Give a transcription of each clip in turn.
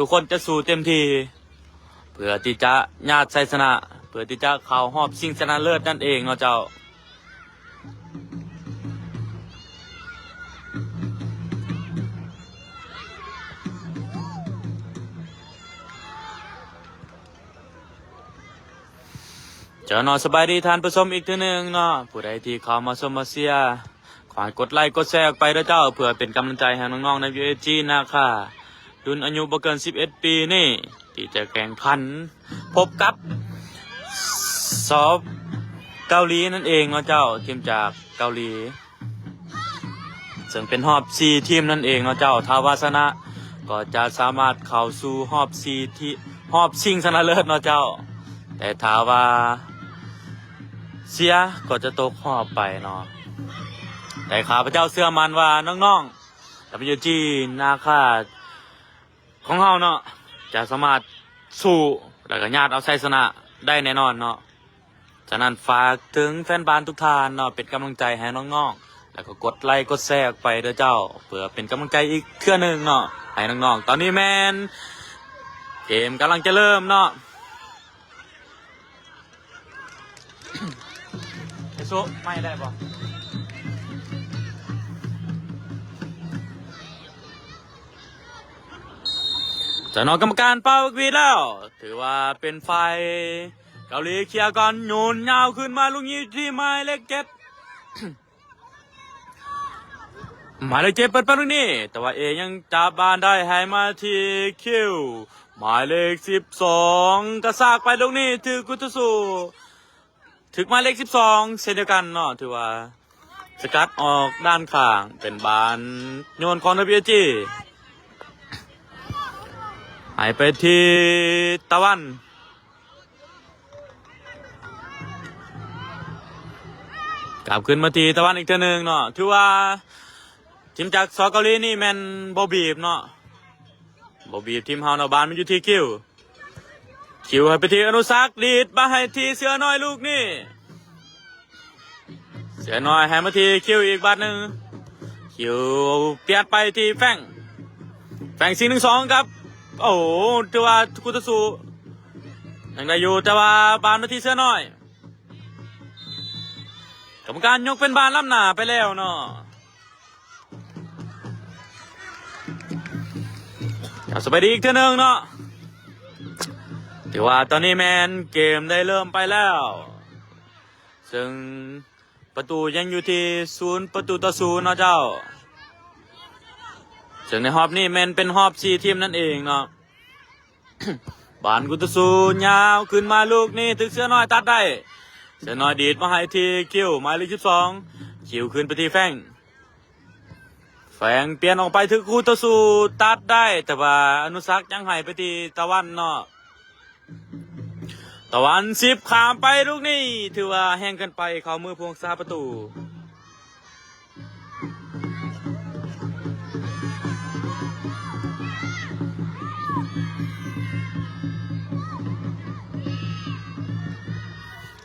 ทุกคนจะสู้เต็มที่เพื่อที่จะญาติชัยชนะเพื่อที่จะเข้ารอบชิงชนะเลิศนั่นเองเนาะเจ้าเจ้าเนาะสบายดีทานผู้ชมอีกทีหนึ่งเนาะผู้ใดที่เข้ามาชมมาเชียร์ขอให้กดไลค์กดแชร์ไปด้วยเจ้าเพื่อเป็นกำลังใจให้น้องๆใน VAG นะคะรุ่นอายุบ่เกิน11 ปีนี่ที่จะแข่งขันพบกับซอฟเกาหลีนั่นเองเนาะเจ้าทีมจากเกาหลีซึ่งเป็นรอบ4ทีมนั่นเองเนาะเจ้าถ้าว่าชนะก็จะสามารถเข้าสู่รอบ4ที่รอบชิงชนะเลิศเนาะเจ้าแต่ถ้าว่าเสียก็จะตกรอบไปเนาะแต่ข้าพเจ้าเชื่อมั่นว่าน้องๆ WG นาคาของเฮาเนาะจะสามารถสู้แล้วก็ญาติเอาชัยชนะได้แน่นอนเนาะฉะนั้นฝากถึงแฟนบอลทุกท่านเนาะเป็นกำลังใจให้น้องๆแล้วก็กดไลค์กดแชร์ไปเด้อเจ้าเพื่อเป็นกำลังใจอีกเทื่อนึงเนาะให้น้องๆตอนนี้แมนเกมกำลังจะเริ่มเนาะสู้ไม่ได้ป่ะจะนอกกรรมการเป่าวีแล้วถือว่าเป็นไฟเกาหลีเคลียร์ก่อนโยนยาวขึ้นมาลูกนี้ที่หมายเลข7หมายเลข7เปิดไปลูกนี้แต่ว่าเอยังจับบานได้ให้มาที่คิวหมายเลข12กระซากไปลูกนี้ถือกุตสุถึงหมายเลข12เช่นเดียวกันเนาะถือว่าสกัดออกด้านข้างเป็นบานโยนของWGหายไปที่ตะวันกลับขึ้นมาที่ตะวันอีกทีหนึ่งเนาะถือว่าทีมจากซอเกาหลีนี่แมนบอบีบเนาะบอบีบทีมเฮาเนาะบานมันอยู่ที่คิวให้ไปที่อนุสักดีดมาให้ที่เสือน้อยลูกนี่เสือน้อยให้มาที่คิวอีกบาทหนึ่งคิวเปลี่ยนไปที่แฟง4-1-2ครับโอ้ถือว่ากุตสุยังได้อยู่แต่ว่าบานมาที่เสื้อน้อยกรรมการยกเป็นบานล้ำหน้าไปแล้วเนาะสบายดีอีกเท่านึงเนาะถือว่าตอนนี้แมนเกมได้เริ่มไปแล้วซึ่งประตูยังอยู่ที่0-0เนาะเจ้าซึ่งในรอบนี้แมนเป็นรอบ4ทีมนั่นเองเนาะ บานกุตสูยาวขึ้นมาลูกนี้ถึงเสื้อน้อยตัดได้เสื้อน้อยดีดมาให้ทีคิวหมายเลข12คิวขึ้นไปที่แฟงเปลี่ยนออกไปถึงกุตสูตัดได้แต่ว่าอนุสักยังให้ไปที่ตะวันเนาะตะวัน10ขามไปลูกนี้ถือว่าแห้งกันไปเข้ามือพวงซาประตู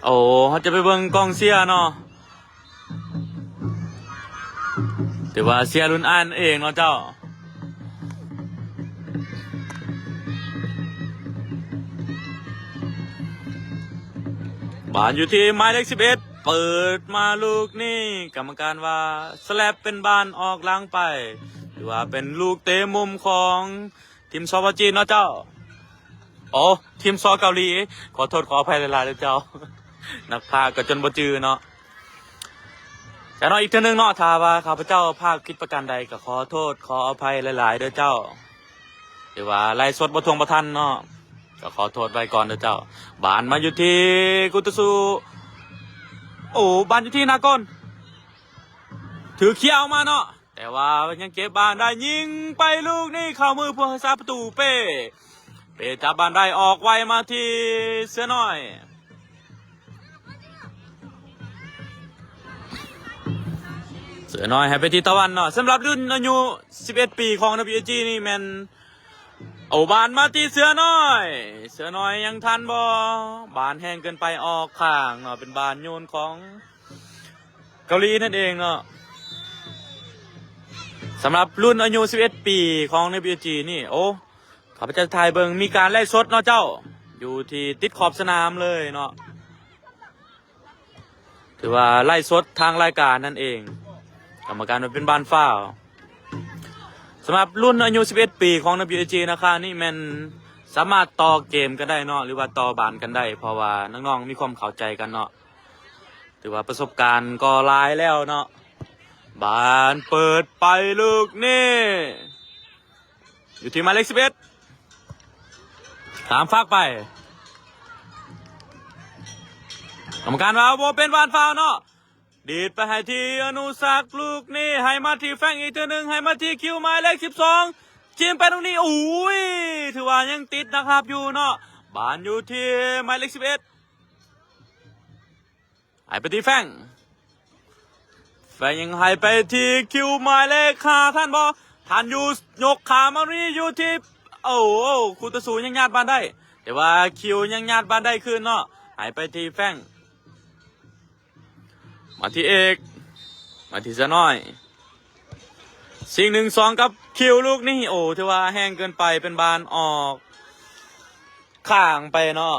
โอ้เขาจะไปเบิ่งกองเชียร์เนาะแต่ว่าเชียร์รุ่นอ่านเองเนาะเจ้าบานอยู่ที่หมายเลข11เปิดมาลูกนี่กรรมการว่าสแลบเป็นบานออกหลังไปหรือว่าเป็นลูกเตะมุมของทีมซอฟจีนเนาะเจ้าโอ้ทีมซอเกาหลีขอโทษขออภัยหลายๆด้วยเจ้านักพากย์ก็จนบ่จือเนาะแต่เนาะอีกเท่านึงเนาะถ้าว่าข้าพเจ้าพากย์ผิดประการใดก็ขอโทษขออภัยหลายๆด้วยเจ้าหรือว่าไล่สดบ่ทวงบ่ทันเนาะก็ขอโทษไว้ก่อนด้วยเจ้าบานมาอยู่ที่กุตสุโอ้บานอยู่ที่นาก้นถือเขี้ยวมาเนาะแต่ว่ายังเก็บบานได้ยิงไปลูกนี่เข้ามือผู้รักษาประตูเป้จับบานได้ออกไวมาที่เสื้อน้อยเสือน้อยให้ไปที่ตะวันเนาะสำหรับรุ่นอายุ11 ปีของ WG นี่แมนเอาบานมาที่เสือน้อยยังทันบ่บานแห้งเกินไปออกข้างเนาะเป็นบานโยนของเกาหลีนั่นเองเนาะสำหรับรุ่นอายุ11 ปีของ WG นี่โอ้ ข้าพเจ้าถ่ายเบิงมีการไล่สดเนาะเจ้าอยู่ที่ติดขอบสนามเลยเนาะถือว่าไล่สดทางรายการนั่นเองกรรมการมันเป็นบ้านฝ้าวสำหรับรุ่นอายุ11 ปีของ WAG นะคะนี่มันสามารถต่อเกมกันได้เนาะหรือว่าต่อบานกันได้เพราะว่าน้องๆมีความเข้าใจกันเนาะถือว่าประสบการณ์ก็หลายแล้วเนาะบานเปิดไปลูกนี่อยู่ที่หมายเลข11ตามฟากไปกรรมการว่าโบเป็นบานฟาวเนาะดีดไปให้ที่อนุสักดิ์ลูกนี่ให้มาที่แฟงอีกทีหนึ่งให้มาที่คิวหมายเลข12จิ้มไปตรงนี้อุ้ยถือว่ายังติดนะครับอยู่เนาะบานอยู่ที่หมายเลข11ให้ไปที่แฟงยังให้ไปที่คิวหมายเลข5ท่านบอท่านอยู่ยกขามานี่อยู่ที่โอ้คูตะสูยังญาติบ้านได้แต่ว่าคิวยังญาติบ้านได้คืนเนาะให้ไปที่แฟงมาที่เอกมาที่เสน้อยสิ่ง1-2กับคิวลูกนี่โอ้ถือว่าแห้งเกินไปเป็นบานออกข้างไปเนาะ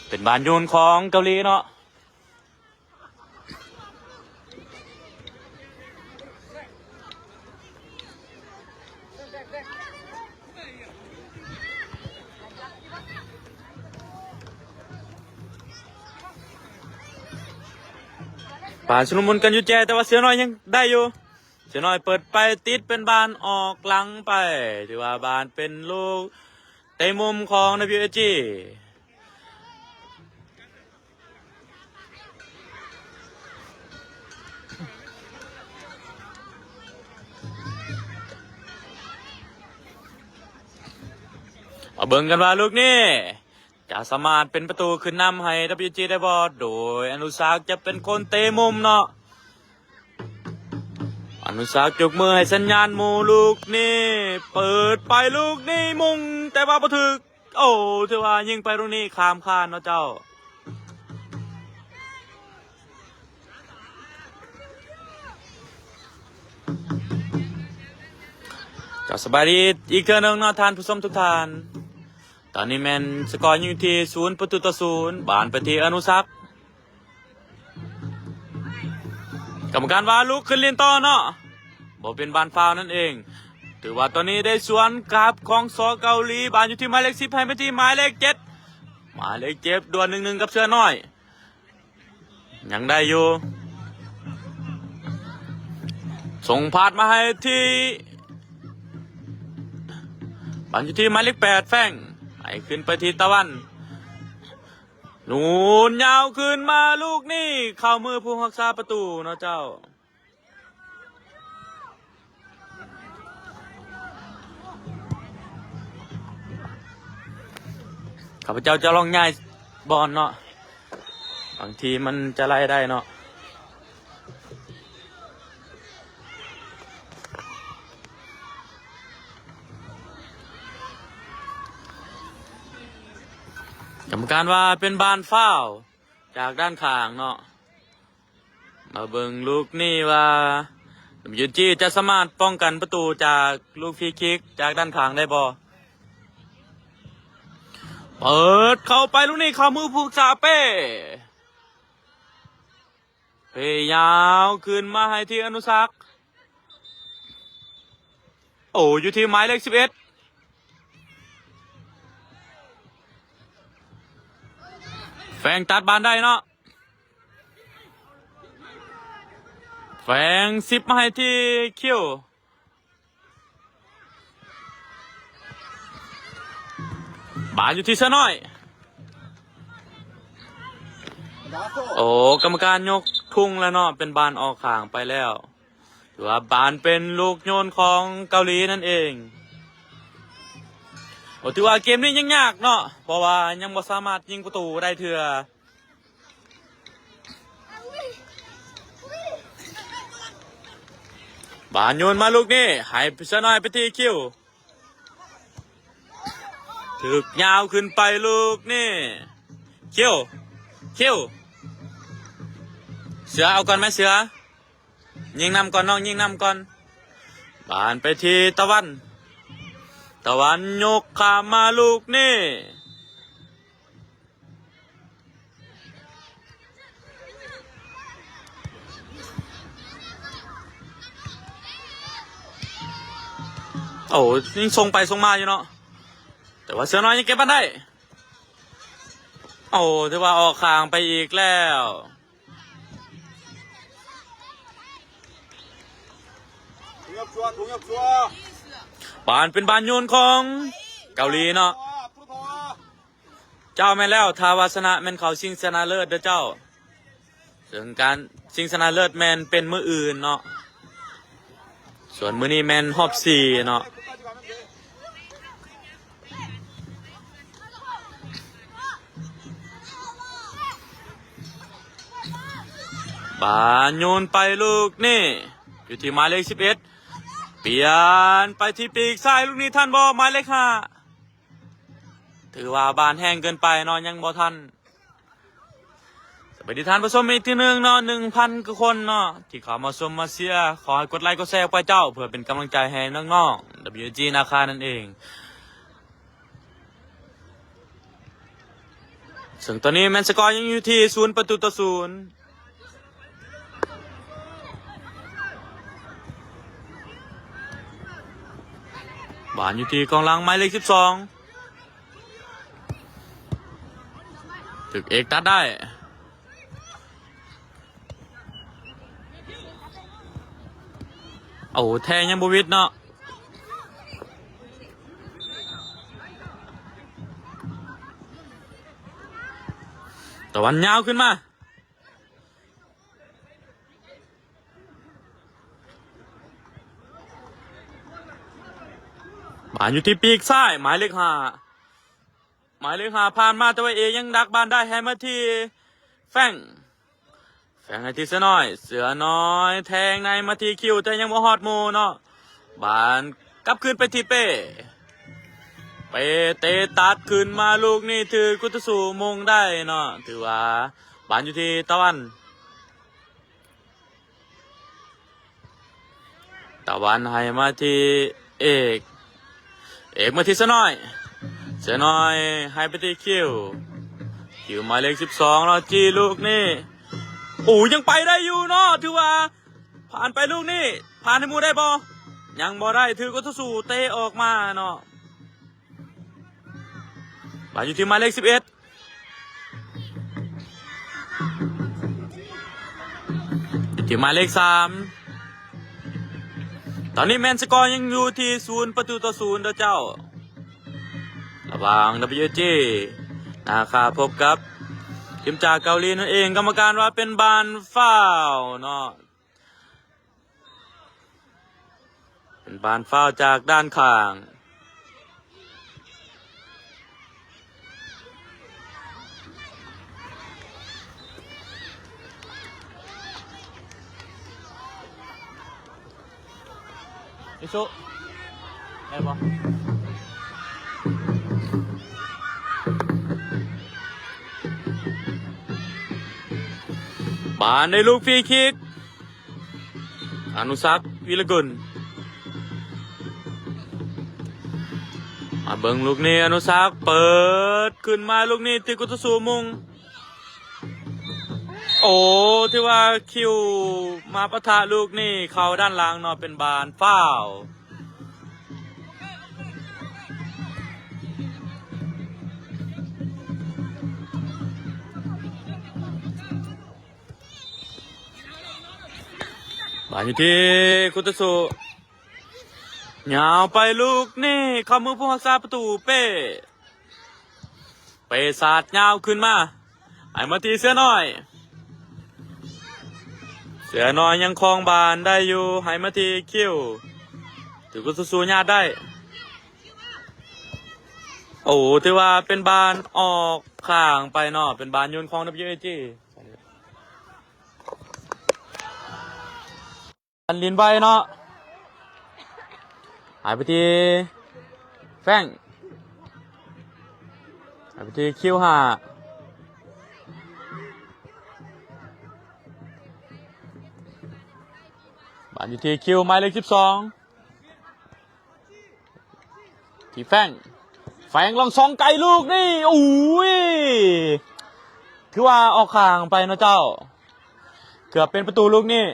เป็นบานโยนของเกาหลีเนาะป่านชุลมุนกันอยู่แจแต่ว่าเสือน้อยยังได้อยู่เสือน้อยเปิดไปติดเป็นบานออกหลังไปถือว่าบานเป็นลูกเตะมุมของ WAG เอาเบิ่งกันว่าลูกนี้จะสามารถเป็นประตูขึ้นนำให้ WG ได้บอลโดยอนุสาคจะเป็นคนเตะมุมเนาะอนุสาคยกมือให้สัญญาณมูลูกนี่เปิดไปลูกนี่มุงแต่ว่าบ่ถึกโอ้ถือว่ายิงไปลูกนี้ข้ามคานเนาะเจ้าสบายดีอีกเทื่อนึงเนาะท่านผู้ชมทุกท่านตอนนี้แมนสกอร์อยู่ที่0-0บานไปที่อนุสักกรรมการว่าลูกขึ้นเล่นต่อเนาะบอกเป็นบานฟาวนั่นเองถือว่าตอนนี้ได้สวนกับของสอเกาหลีบานอยู่ที่หมายเลข10ให้ไปที่หมายเลข7หมายเลข7ดวล1-1กับเสือน้อยยังได้อยู่ส่งพาดมาให้ที่บานอยู่ที่หมายเลข8แฟงให้ขึ้นไปที่ตะวันนูนยาวขึ้นมาลูกนี่เข้ามือผู้รักษาประตูเนาะเจ้าข้าพเจ้าจะลองง่ายบอลเนาะบางทีมันจะไล่ได้เนาะกรรมการว่าเป็นบานฝ้าวจากด้านข้างเนาะมาเบิ่งลูกนี่ว่ายูจีจะสามารถป้องกันประตูจากลูกฟรีคิกจากด้านข้างได้บ่เปิดเข้าไปลูกนี่เข้ามือผู้ซาเป้พยายามขึ้นมาให้ที่อนุสักโอ้อยู่ที่หมายเลข11แฟงตัดบานได้เนาะแฟง10มาให้ที่คิวบานอยู่ที่เสือน้อยโอ้กรรมการยกทุ่งแล้วเนาะเป็นบานออกข้างไปแล้วถือว่าบานเป็นลูกโยนของเกาหลีนั่นเองโอ้ถือว่าเกมนี้ยังยากเนาะเพราะว่ายังบ่สามารถยิงประตูได้เถื่อบานโยนมาลูกนี่ให้เสือน้อยไปที่คิวถึกยาวขึ้นไปลูกนี่คิว เสือเอาก่อนไหมเสือยิงนำก่อนน้องยิงนำก่อนบานไปที่ตะวันยกขามาลูกนี่โอ้ยิงส่งไปส่งมาอยู่เนาะแต่ว่าเสือน้อยยังเก็บมันได้โอ้ถือว่าออกข้างไปอีกแล้วบานเป็นบานโยนของเกาหลีเนาะเจ้าแม่นแล้วทาวาสนะแม่นเขาชิงชนะเลิศเด้อเจ้าถึงการชิงชนะเลิศแม่นเป็นมื้ออื่นเนาะส่วนมื้อนี้แม่นรอบ4เนาะบานโยนไปลูกนี่อยู่ที่หมายเลข11เปลี่ยนไปที่ปีกซ้ายลูกนี้ท่านบอหมายเลข5ถือว่าบานแห้งเกินไปเนาะยังบ่ทันสวัสดีท่านผู้ชมอีกทีนึงเนาะ 1,000 กว่าคนเนาะที่เข้ามาชมมาเชียร์ขอให้กดไลค์กดแชร์ไปเจ้าเพื่อเป็นกำลังใจให้น้องๆ WG นาคานั่นเองซึ่งตอนนี้แมนสกอร์ยังอยู่ที่0-0บานอยู่ที่กองหลังหมายเลข12ถึกเอกตัดได้โอ้แทงยังบวิดเนาะตะวันยาวขึ้นมาบานอยู่ที่ปีกซ้ายหมายเลข5ผ่านมาแต่ว่าเอยังดักบานได้ให้มาที่แฟงให้ที่เสือน้อยแทงในมาที่คิวแต่ยังบ่ฮอดโมเนาะบานกลับคืนไปที่เป้เตะตัดขึ้นมาลูกนี่ถือกุตสูมงได้เนาะถือว่าบานอยู่ที่ตะวันให้มาที่เอกมาที่เสือน้อยให้ไปที่คิวหมายเลข12เนาะจีลูกนี่โอ้ยังไปได้อยู่เนาะถือว่าผ่านไปลูกนี่ผ่านให้มูได้บ่ยังบ่ได้ถือกุตสูเตะออกมาเนาะบานอยู่ที่หมายเลข11อยู่ที่หมายเลข3ตอนนี้แมนสกอร์ยังอยู่ที่0-0เด้อเจ้าระหว่าง WG นะครับพบกับทีมจากเกาหลีนั่นเองกรรมการว่าเป็นบานฟาวเนาะเป็นบานฟาวจากด้านข้างอิซุได้ปะบานในลูกฟรีคิกอนุสักษ์วิรกุลมาเบิ่งลูกนี้อนุสักษ์เปิดขึ้นมาลูกนี้ติกุตสูมุงโอ้ที่ว่าคิวมาปะทะลูกนี่เข้าด้านหลังเนาะเป็นบานฟาวบานอยู่ที่กุตสูยาวไปลูกนี่เข้ามือผู้รักษาประตูเป้สาดยาวขึ้นมาไอ้มาทีเสือน้อยยังคลองบานได้อยู่ไห้มาทีคิวถือกุสูญาติได้โอ้ถือว่าเป็นบานออกข้างไปเนาะเป็นบานโยนคลอง WG อันลินใบเนาะหายไปที่แฟงหายไปที่คิว5 บานอยู่ที่คิวหมายเลข12ที่แฟงลองซองไกลลูกนี่โอ้ยคือว่าออกข้างไปนะเจ้าเกือบเป็นประตูลูกนี่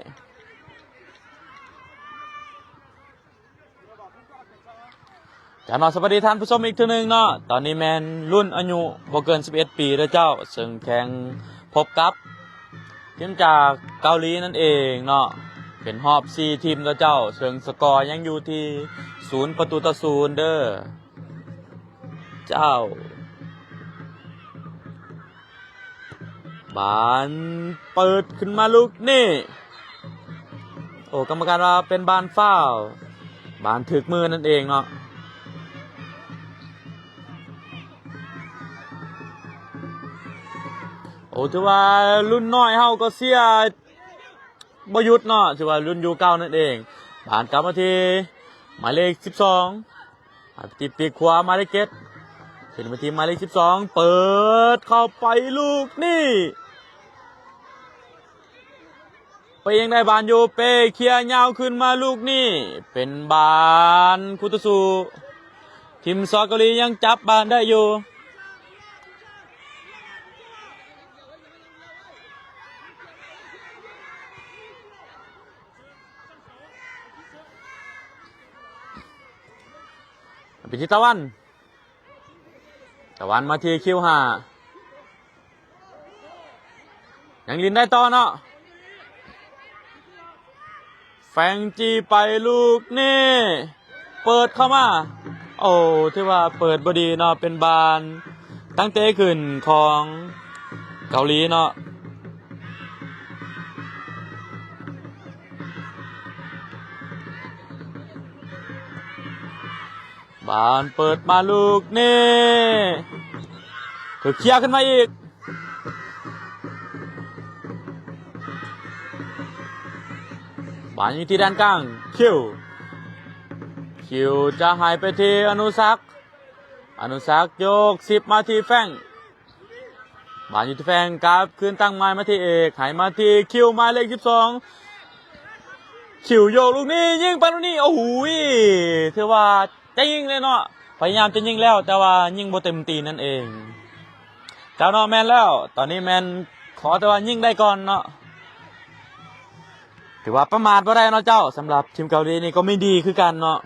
จะนอนสวัสดีท่านผู้ชมอีกทีนึงเนาะตอนนี้แมนรุ่นอายุบ่เกิน11ปีแล้วเจ้าซึ่งแข่งพบกับทีมจากเกาหลีนั่นเองเนาะเป็นรอบ4ทีมแล้วเจ้าซึ่งสกอร์ยังอยู่ที่0-0เด้อเจ้าบานเปิดขึ้นมาลูกนี่โอ้กรรมการว่าเป็นบานฟาวล์บานถึกมือนั่นเองเนาะโอ้ถือว่ารุ่นน้อยเฮาก็เสียบ่หยุดเนาะถือว่ารุ่นยูเก้านั่นเองบานกลับมาที่หมายเลข12ตีปีกขวาหมายเลข7ขึ้นมาที่หมายเลข12เปิดเข้าไปลูกนี่ไปยังได้บานโยเป้เคลียร์ยาวขึ้นมาลูกนี่เป็นบานคุตสุทีมซอเกาหลียังจับบานได้อยู่ไปที่ตะวันมาที่คิว5ยังลินได้ต่อเนาะแฟงจีไปลูกนี่เปิดเข้ามาโอ้ที่ว่าเปิดบดีเนาะเป็นบานตั้งเตะขึ้นของเกาหลีเนาะบานเปิดมาลูกนี่ถูกเคลียร์ขึ้นมาอีกบานอยู่ที่ด้านกลางคิวจะหายไปที่อนุสักโยก10มาที่แฟงบานอยู่ที่แฟงกลับคืนตั้งไม้มาที่เอกหายมาที่คิวหมายเลข12คิวโยกลูกนี้ยิงไปลูกนี้โอ้โหถือว่าจะยิงเลยเนาะพยายามจะยิงแล้วแต่ว่ายิงบ่เต็มตีนั่นเองเจ้าเนาะแมนแล้วตอนนี้แมนขอแต่ว่ายิงได้ก่อนเนาะถือว่าประมาทบ่ได้เนาะเจ้าสำหรับทีมเกาหลีนี่ก็ไม่ดีคือกันเนาะ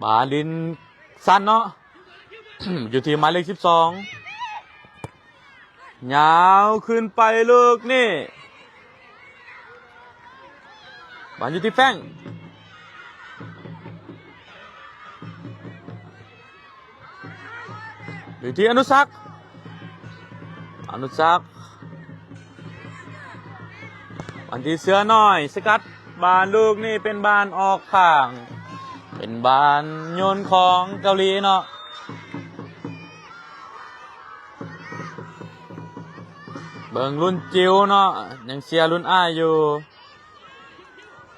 บาลินสั้นเนาะ อยู่ที่หมายเลข12ยาวขึ้นไปลูกนี่บาลอยู่ที่แฟงอยู่ที่อนุสักบาลที่เสือน้อยสกัดบาลลูกนี่เป็นบาลออกข้างเป็นบาลโยนของเกาหลีเนาะเบิ่งรุ่นจิ๋วเนาะยังเชียร์รุ่นอ้ายอยู่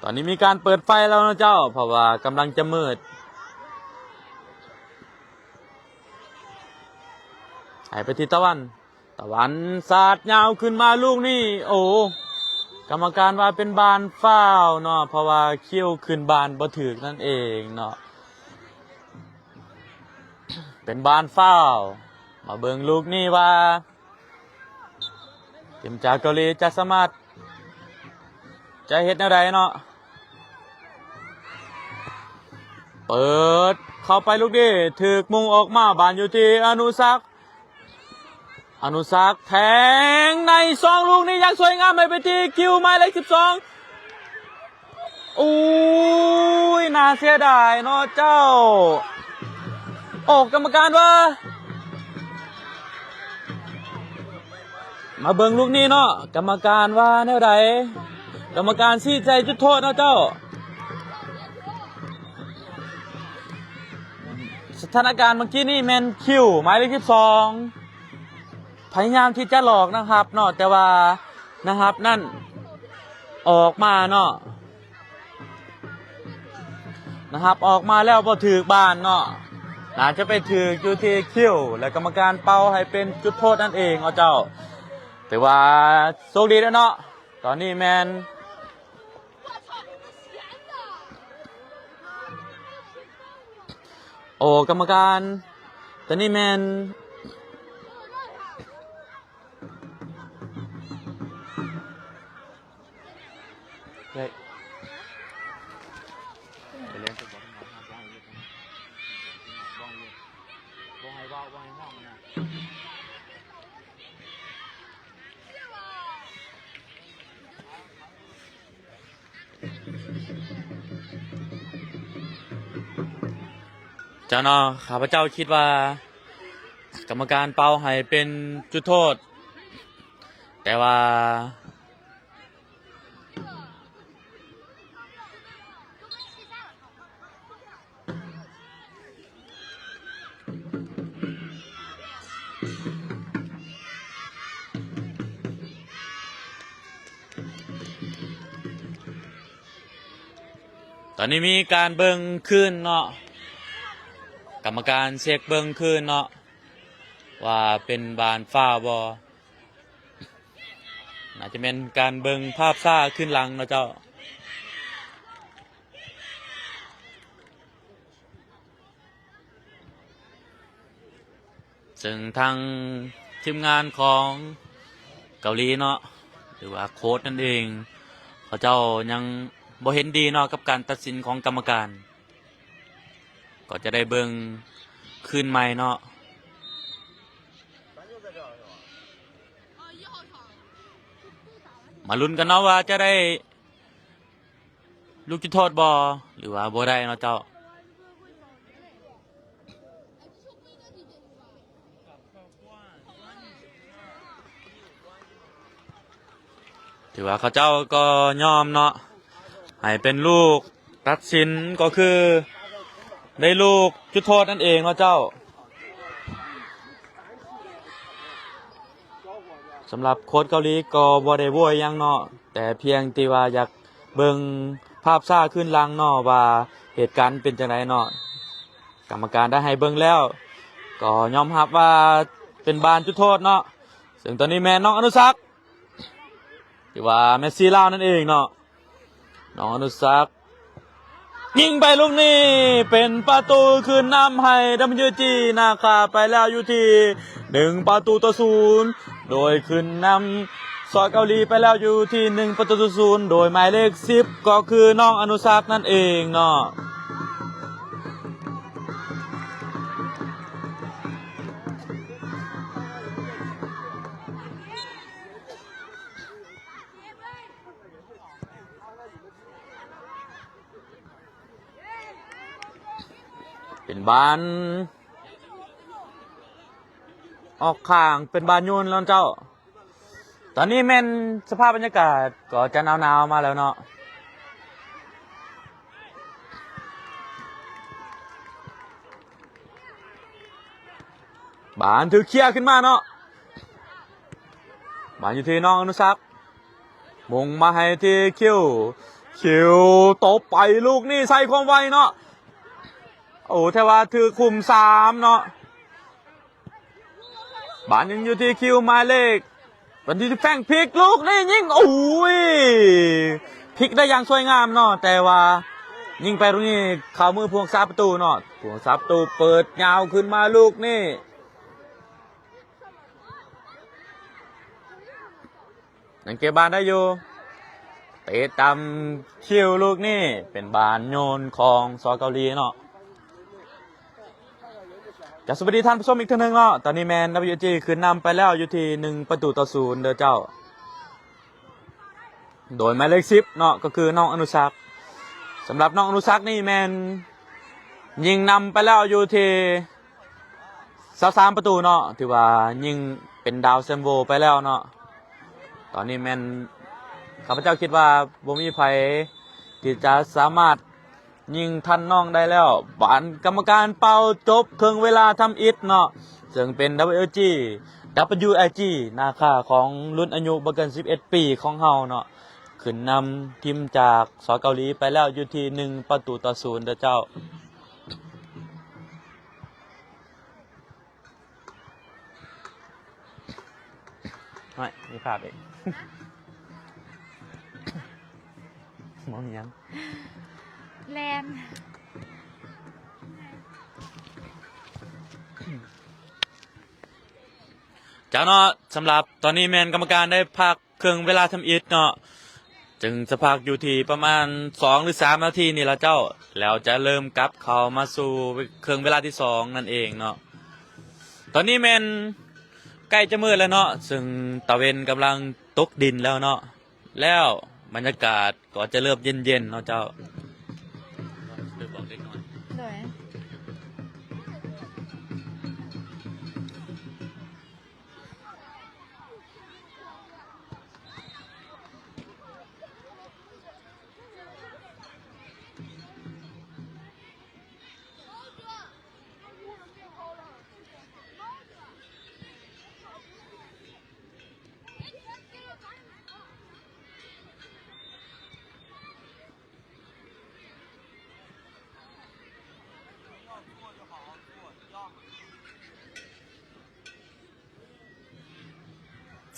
ตอนนี้มีการเปิดไฟแล้วนะเจ้าเพราะว่ากำลังจะมืดให้ไปที่ตะวันสาดยาวขึ้นมาลูกนี่โอ้กรรมการว่าเป็นบานฟาวล์เนาะเพราะว่าเขี้ยวขึ้นบานบ่ถึกนั่นเองเนาะเป็นบานฟาวล์มาเบิ่งลูกนี่ว่าทีมจากเกาหลีจะสามารถจะเฮ็ดแนวใดเนาะเปิดเข้าไปลูกนี้ถึกมุงออกมาบานอยู่ที่อนุสักแทงใน2ลูกนี้อย่างสวยงามไปที่คิวหมายเลข12อุ้ยน่าเสียดายเนาะเจ้าโอ้กรรมการว่ามาเบิ่งลูกนี้เนาะกรรมการว่าแนวใดกรรมการชี้ใจจุดโทษเนาะเจ้าสถานการณ์เมื่อกี้นี่แมนคิวหมายเลข12พยายามที่จะหลอกนะครับเนาะแต่ว่านะครับนั่นออกมาเนาะนะครับออกมาแล้วพอถือบานเนาะน่าจะไปถืออยู่ที่คิวและกรรมการเป่าให้เป็นจุดโทษนั่นเองเอาเจ้าแต่ว่าโชคดีแล้วเนาะตอนนี้แมน โอ้กรรมการตอนนี้แมนเฮ้ยไปเล่นฟุตบอลมาครับบ้องเยอะบ้องเยอะบ้องให้บ้าบ้องให้ห้องนะเจ้าเนาะข้าพเจ้าคิดว่ากรรมการเป่าให้เป็นจุดโทษแต่ว่าตอนนี้มีการเบิ่งคืนเนาะกรรมการเช็คเบิ่งคืนเนาะว่าเป็นบานฟ้าบ่น่าจะเป็นการเบิ่งภาพซ่าขึ้นหลังเนาะเจ้าซึ่งทางทีมงานของเกาหลีเนาะหรือว่าโค้ชนั่นเองเขาเจ้ายังบ่เห็นดีเนาะกับการตัดสินของกรรมการก็จะได้เบิ่งคืนใหม่เนาะมาลุ้นกันเนาะว่าจะได้ลูกจุดโทษบ่หรือว่าบ่ได้เนาะเจ้าถือว่าเขาเจ้าก็ยอมเนาะให้เป็นลูกตัดสินก็คือได้ลูกจุดโทษนั่นเองเนาะเจ้าสำหรับโค้ชเกาหลีก็บ่ได้โวยหยังเนาะแต่เพียงที่ว่าอยากเบิ่งภาพซ่าขึ้นหลังเนาะว่าเหตุการณ์เป็นจังไดเนาะกรรมการได้ให้เบิ่งแล้วก็ยอมรับว่าเป็นบานจุดโทษเนาะซึ่งตอนนี้แม่น้องอนุสักษ์ที่ว่าเมสซี่ลาวนั่นเองเนาะน้องอนุสักษ์ยิงไปลูกนี้เป็นประตูคืนนำให้WGนาคาไปแล้วอยู่ที่1-0โดยคืนนำซอยเกาหลีไปแล้วอยู่ที่1-0โดยหมายเลข10ก็คือน้องอนุสักษ์นั่นเองเนาะเป็นบ้านออกข้างเป็นบ้านโยนแล้วเจ้าตอนนี้แม่นสภาพบรรยากาศก็จะหนาวๆมาแล้วเนาะบ้านถือเคลียร์ขึ้นมาเนาะบ้านอยู่ที่น้องอนุสักษ์มงมาให้ที่คิวตบไปลูกนี่ใส่ความไวเนาะโอ้แต่ว่าถือคุม3เนาะบ้านยังอยู่ที่คิวหมายเลขวันที่แฟงพลิกลูกนี่ยิงโอ้ยพลิกได้อย่างสวยงามเนาะแต่ว่ายิงไปตรงนี้เข้ามือพวงซาประตูเนาะพวงซาประตูเปิดยาวขึ้นมาลูกนี่ยังเก็บบานได้อยู่เตะตามคิวลูกนี่เป็นบานโยนของซอเกาหลีเนาะจะสวัสดีท่านผู้ชมอีกทีนึงเนาะตอนนี้แมน WG คืนนำไปแล้วอยู่ที่1-0เด้อเจ้าโดยหมายเลข10เนาะก็คือน้องอนุสักษ์สำหรับน้องอนุสักษ์นี่แมนยิงนำไปแล้วอยู่ที่23ประตูเนาะถือว่ายิงเป็นดาวเซมโวไปแล้วเนาะตอนนี้แมนข้าพเจ้าคิดว่าบ่มีไผที่จะสามารถยิงทันน้องได้แล้วบานกรรมการเป่าจบครึ่งเวลาทำอิฐเนาะซึ่งเป็น WIG นาคาของรุ่นอายุบ่เกิน11ปีของเฮาเนาะขึ้นนำทีมจากสเกาหลีไปแล้วอยู่ที่1-0เด้อเจ้าไม่มีภาพเองมองยังแลน จ้าเนาะสำหรับตอนนี้แมนกรรมการได้พักครึ่งเวลาทำอิฐเนาะจึงจะพักอยู่ที่ประมาณ2 หรือ 3 นาทีนี่ละเจ้าแล้วจะเริ่มกลับเข้ามาสู่ครึ่งเวลาที่2นั่นเองเนาะตอนนี้แมนใกล้จะมืดแล้วเนาะซึ่งตะเวนกำลังตกดินแล้วเนาะแล้วบรรยากาศก็จะเริ่มเย็นๆเนาะเจ้าบอกเล็กน้อย เลย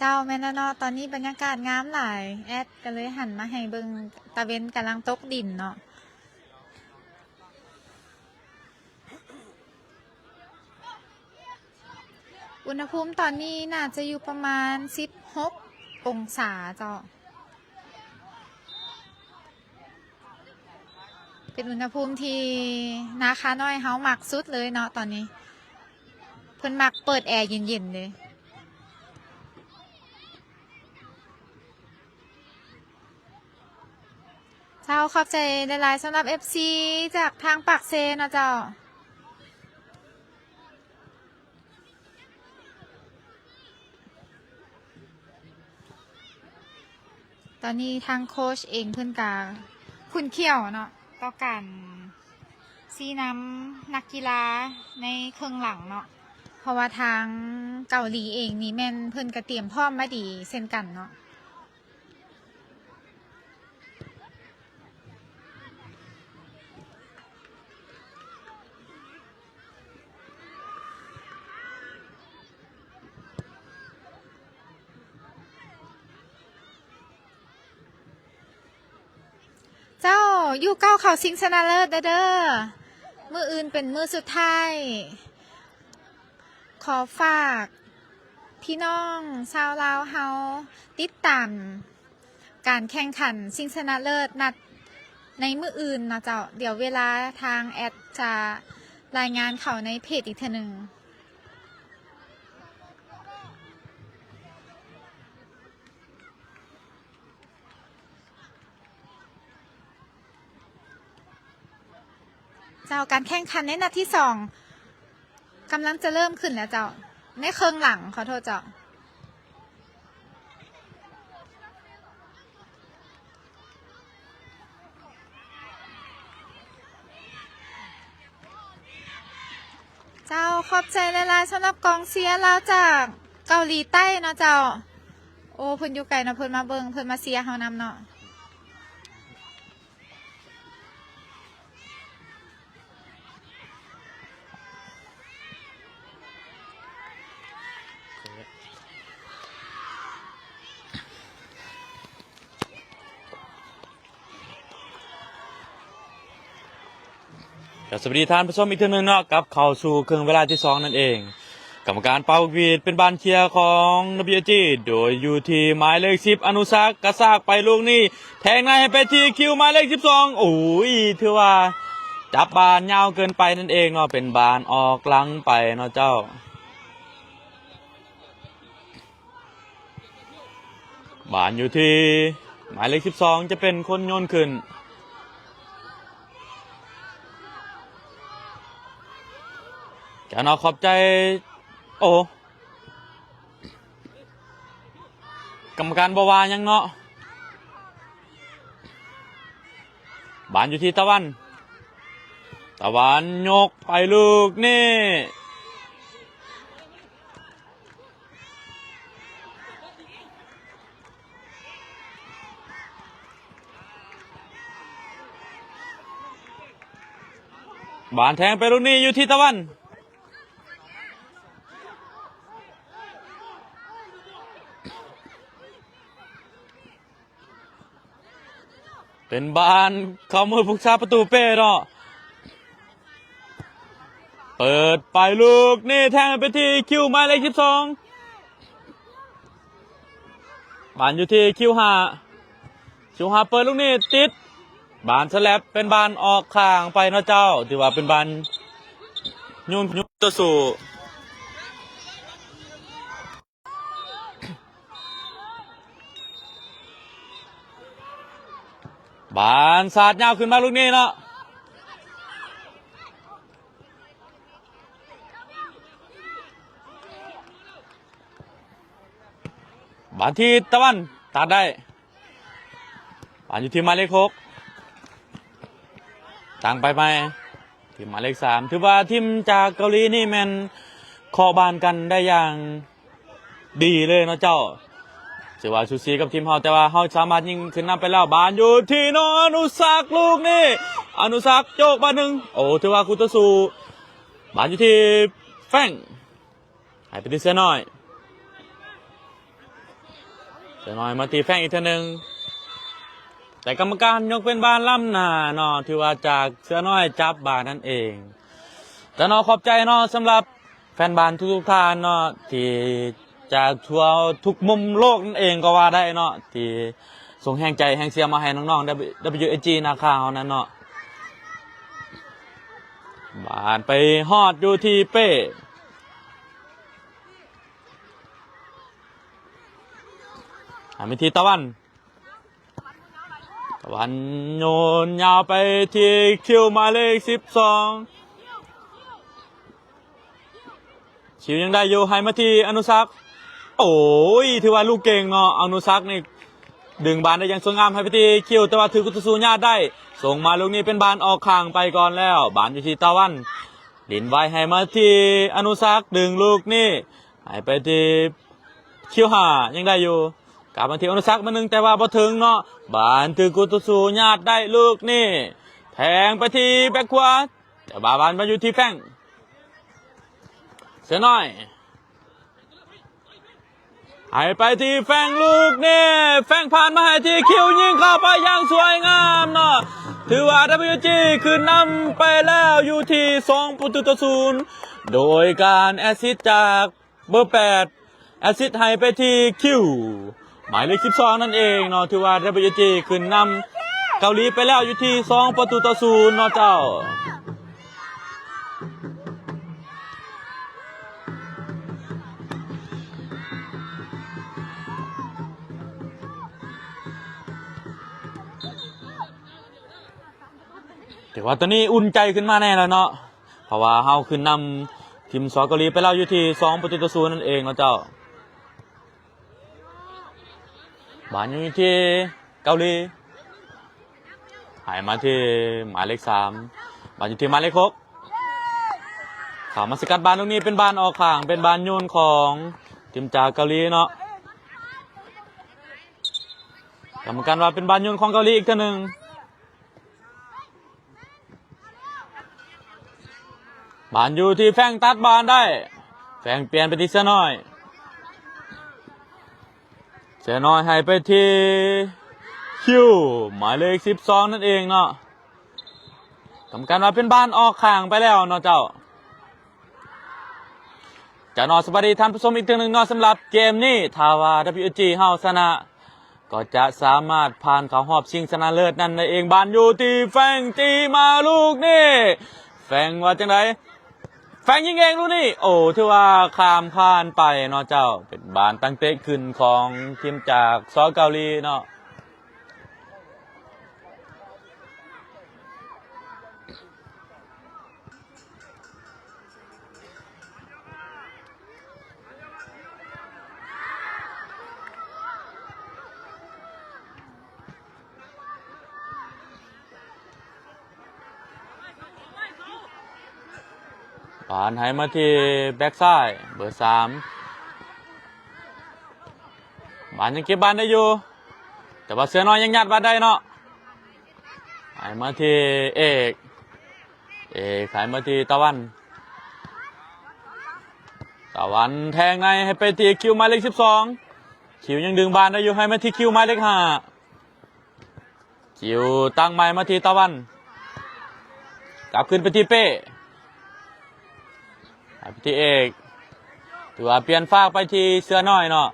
เจ้าแม่นแล้วเนาะตอนนี้บรรยากาศงามหลายแอดก็เลยหันมาให้เบิ่งตะเวนกำลังตกดินเนาะอุณหภูมิตอนนี้น่าจะอยู่ประมาณ16 องศาเจ้าเป็นอุณหภูมิที่นาคาน้อยเฮามักสุดเลยเนาะตอนนี้เพิ่นมักเปิดแอร์เย็นๆเลยเจ้าขอบใจหลายๆสำหรับ FC จากทางปากเซนะเจ้าตอนนี้ทางโค้ชเองเพื่อนกาคุณเขี่ยวเนาะต่อกันซีน้ำนักกีฬาในเครื่องหลังเนาะเพราะว่าทางเกาหลีเองนี่แม่นเพื่อนกระเตรียมพร้อมมาดีเช่นกันเนาะเจ้าอยู่เก้าเขาสิงชนะเลิศเด้อมืออื่นเป็นมือสุดท้ายขอฝากพี่น้องชาวลาวเฮาติดตามการแข่งขันชิงชนะเลิศนัดในมืออื่นนะเจ้าเดี๋ยวเวลาทางแอดจะรายงานเขาในเพจอีกทีหนึ่งเจ้าการแข่งขันในนัดที่2กำลังจะเริ่มขึ้นแล้วเจ้าในเครื่องหลังขอโทษเจ้าเจ้าขอบใจหลายๆสำหรับกองเชียร์เราจากเกาหลีใต้เนาะเจ้าโอ้เพิ่นอยู่ไกลเนาะเพิ่นมาเบิ่งเพิ่นมาเชียร์เฮานำเนาะสวัสดีท่านผู้ชมอีกทีหนึงเนาะกับเข้าสู่ครึ่งเวลาที่2นั่นเองกรรมการเป่าวีดเป็นบานเชียร์ของ WG โดยอยู่ที่หมายเลข10อนุสักกระซากไปลูกนี้แทงในให้ไปที่คิวหมายเลข12โอ้ยถือว่าจับบานยาวเกินไปนั่นเองเนาะเป็นบานออกหลังไปเนาะเจ้าบานอยู่ที่หมายเลข12จะเป็นคนโยนขึ้นแกนอขอบใจโอ้กรรมการบวายังเนาะบานอยู่ที่ตะวันยกไปลูกนี่บานแทงไปลูกนี้อยู่ที่ตะวันเป็นบานเข้ามือผู้ชาประตูเป้เนาะเปิดไปลูกนี่แทงไปที่คิวหมายเลข12 บานอยู่ที่คิว5เปิดลูกนี้ติดบานสแลบเป็นบานออกข้างไปเนาะเจ้าถือว่าเป็นบานยุ่นตัวสู่บานสาดยาวขึ้นมาลูกนี้เนาะบานที่ตะวันตัดได้บานอยู่ที่หมายเลข6ต่างไปไหมทีมหมายเลข3ถือว่าทีมจากเกาหลีนี่แมันคอบานกันได้อย่างดีเลยเนาะเจ้าถือว่าชูซีกับทีมเฮาแต่ว่าเฮาสามารถยิงขึ้นนำไปแล้วบานอยู่ที่โนอนุสักลูกนี่อนุสักโจกบานหนึ่งโอ้ถือว่าคุตสูบานอยู่ที่แฟงให้ไปที่เสือน้อยมาตีแฟงอีกทีนึงแต่กรรมการยกเป็นบานล้ำหน้าเนาะที่ว่าจากเสือน้อยจับบานนั่นเองแต่เนาะขอบใจเนาะสำหรับแฟนบานทุกท่านเนาะที่จากทั่วทุกมุมโลกนั่นเองก็ว่าได้เนาะที่ส่งแห่งใจแห่งเสียมาให้น้องๆ WAG นาคาเฮานั้นเนาะบานไปฮอดอยู่ที่เป้มีที่ตะวันโยนยาวไปที่คิวหมายเลข12คิวยังได้อยู่ให้มาที่อนุสักโอ้ยถือว่าลูกเก่งเนาะอนุสักนี่ดึงบานได้อย่างสวยงามให้ไปที่คิวแต่ว่าถือกุตสูญาได้ส่งมาลูกนี้เป็นบานออกข้างไปก่อนแล้วบานอยู่ที่ตะวันดินไว้ให้มาที่อนุสักดึงลูกนี่ให้ไปที่คิว5ยังได้อยู่กลับมาที่อนุสักมาหนึ่งแต่ว่าพอถึงเนาะบานถือกุตสูญาได้ลูกนี่แทงไปที่แบ็คขวาแต่บานมาอยู่ที่แฟงเสียน้อยให้ไปที่แฟงลูกนี่แฟงผ่านมาให้ที่คิวยิงเข้าไปอย่างสวยงามเนาะถือว่า WG คืนนำไปแล้วอยู่ที่2-0โดยการแอสซิสต์จากเบอร์8แอสซิสต์ให้ไปที่คิวหมายเลข12นั่นเองเนาะถือว่า WG คืนนำเกาหลีไปแล้วอยู่ที่2-0เนาะเจ้าแต่ว่าตอนนี้อุ่นใจขึ้นมาแน่แล้วเนาะเพราะว่าเฮาขึ้นนำทีมสอเกาหลีไปแล้วอยู่ที่2-0นั่นเองเนาะเจ้าบานอยู่ที่เกาหลีหายมาที่หมายเลข3บานอยู่ที่หมายเลข6ข่าวมาสกัดบานตรงนี้เป็นบานออกข้างเป็นบานโยนของทีมจากเกาหลีเนาะกรรมการว่าเป็นบานโยนของเกาหลีอีกทีนึงบานอยู่ที่แฟงตัดบานได้แฟงเปลี่ยนไปที่เสือน้อยให้ไปที่คิวหมายเลข12นั่นเองเนาะกรรมการว่าเป็นบานออกข้างไปแล้วเนาะเจ้าจะนอสวัสดีท่านผู้ชมอีกทีนึงเนาะสำหรับเกมนี้ถ้าว่า WG เฮาชนะก็จะสามารถผ่านเข้ารอบชิงชนะเลิศนั่นเองบานอยู่ที่แฟงตีมาลูกนี่แฟงว่าจังไดแฟงยิงเองลูกนี่โอ้ถือว่าข้ามผ่านไปเนาะเจ้าเป็นบานตั้งเตะขึ้นของทีมจากซอเกาหลีเนาะบานให้มาที่แบ็กซ้ายเบอร์3บานยังเก็บบานได้อยู่แต่ว่าเสือน้อยยังยัดบานได้เนาะให้มาที่เอกให้มาที่ตะวันแทงในให้ไปที่คิวหมายเลข12คิวยังดึงบานได้อยู่ให้มาที่คิวหมายเลข5คิวตั้งไม้มาที่ตะวันกลับขึ้นไปที่เป้ไปที่เอกถือว่าเปลี่ยนฟากไปที่เสือน้อยเนาะ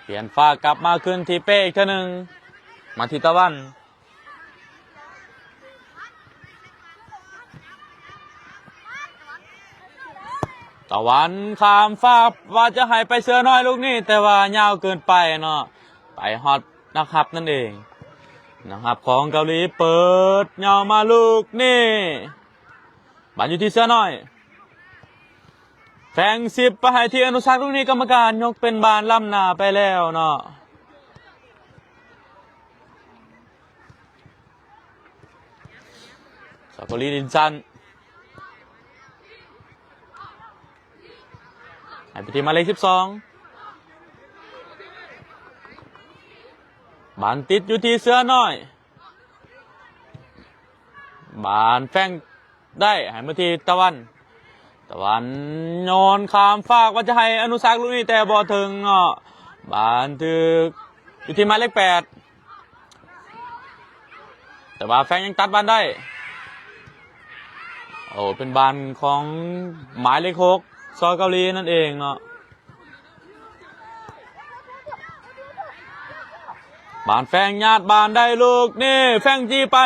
เปลี่ยนฟ้ากลับมาขึ้นที่เป้อีกเท่านึงมาที่ตะวันตะวันข้ามฟ้าว่าจะให้ไปเสือน้อยลูกนี่แต่ว่ายาวเกินไปเนาะไปฮอตนะครับนั่นเองนะครับของเกาหลีเปิดยาวมาลูกนี่บอลอยู่ที่เสือน้อยแฝง10ไปให้ที่อนุสักลูกนี้กรรมการยกเป็นบานล้ำหน้าไปแล้วเนาะสกอรีดินซันให้ไปที่มาเลข12บานติดอยู่ที่เสือน้อยบานแฝงได้ให้มาที่ตะวันโยนข้ามฟากว่าจะให้อนุสักลูกนี้แต่บอถึงเนาะบานถึกอยู่ที่หมายเลข8แต่ว่าแฟงยังตัดบานได้โอ้เป็นบานของหมายเลข6ซอยเกาหลีนั่นเองเนาะบานแฟงญาติบานได้ลูกนี่แฟงจี้ไป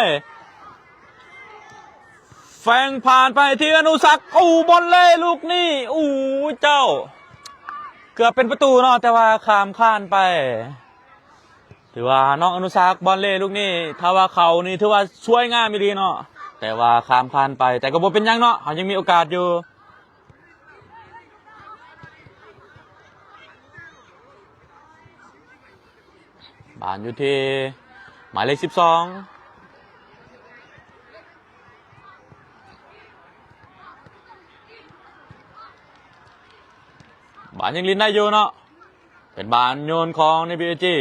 แฟงผ่านไปที่อนุสักบอลเล่ลูกนี่เจ้าเกือบเป็นประตูเนาะแต่ว่าข้ามข้านไปถือว่าน้องอนุสักบอลเล่ลูกนี่ถ้าว่าเขานี่ถือว่าช่วยง่ายไม่ดีเนาะแต่ว่าข้ามข้านไปแต่ก็บ่เป็นยังเนาะเขายังมีโอกาสอยู่บานอยู่ที่หมายเลข12บานยังลิ้นได้อยู่เนาะเป็นบานโยนของในบีเอจี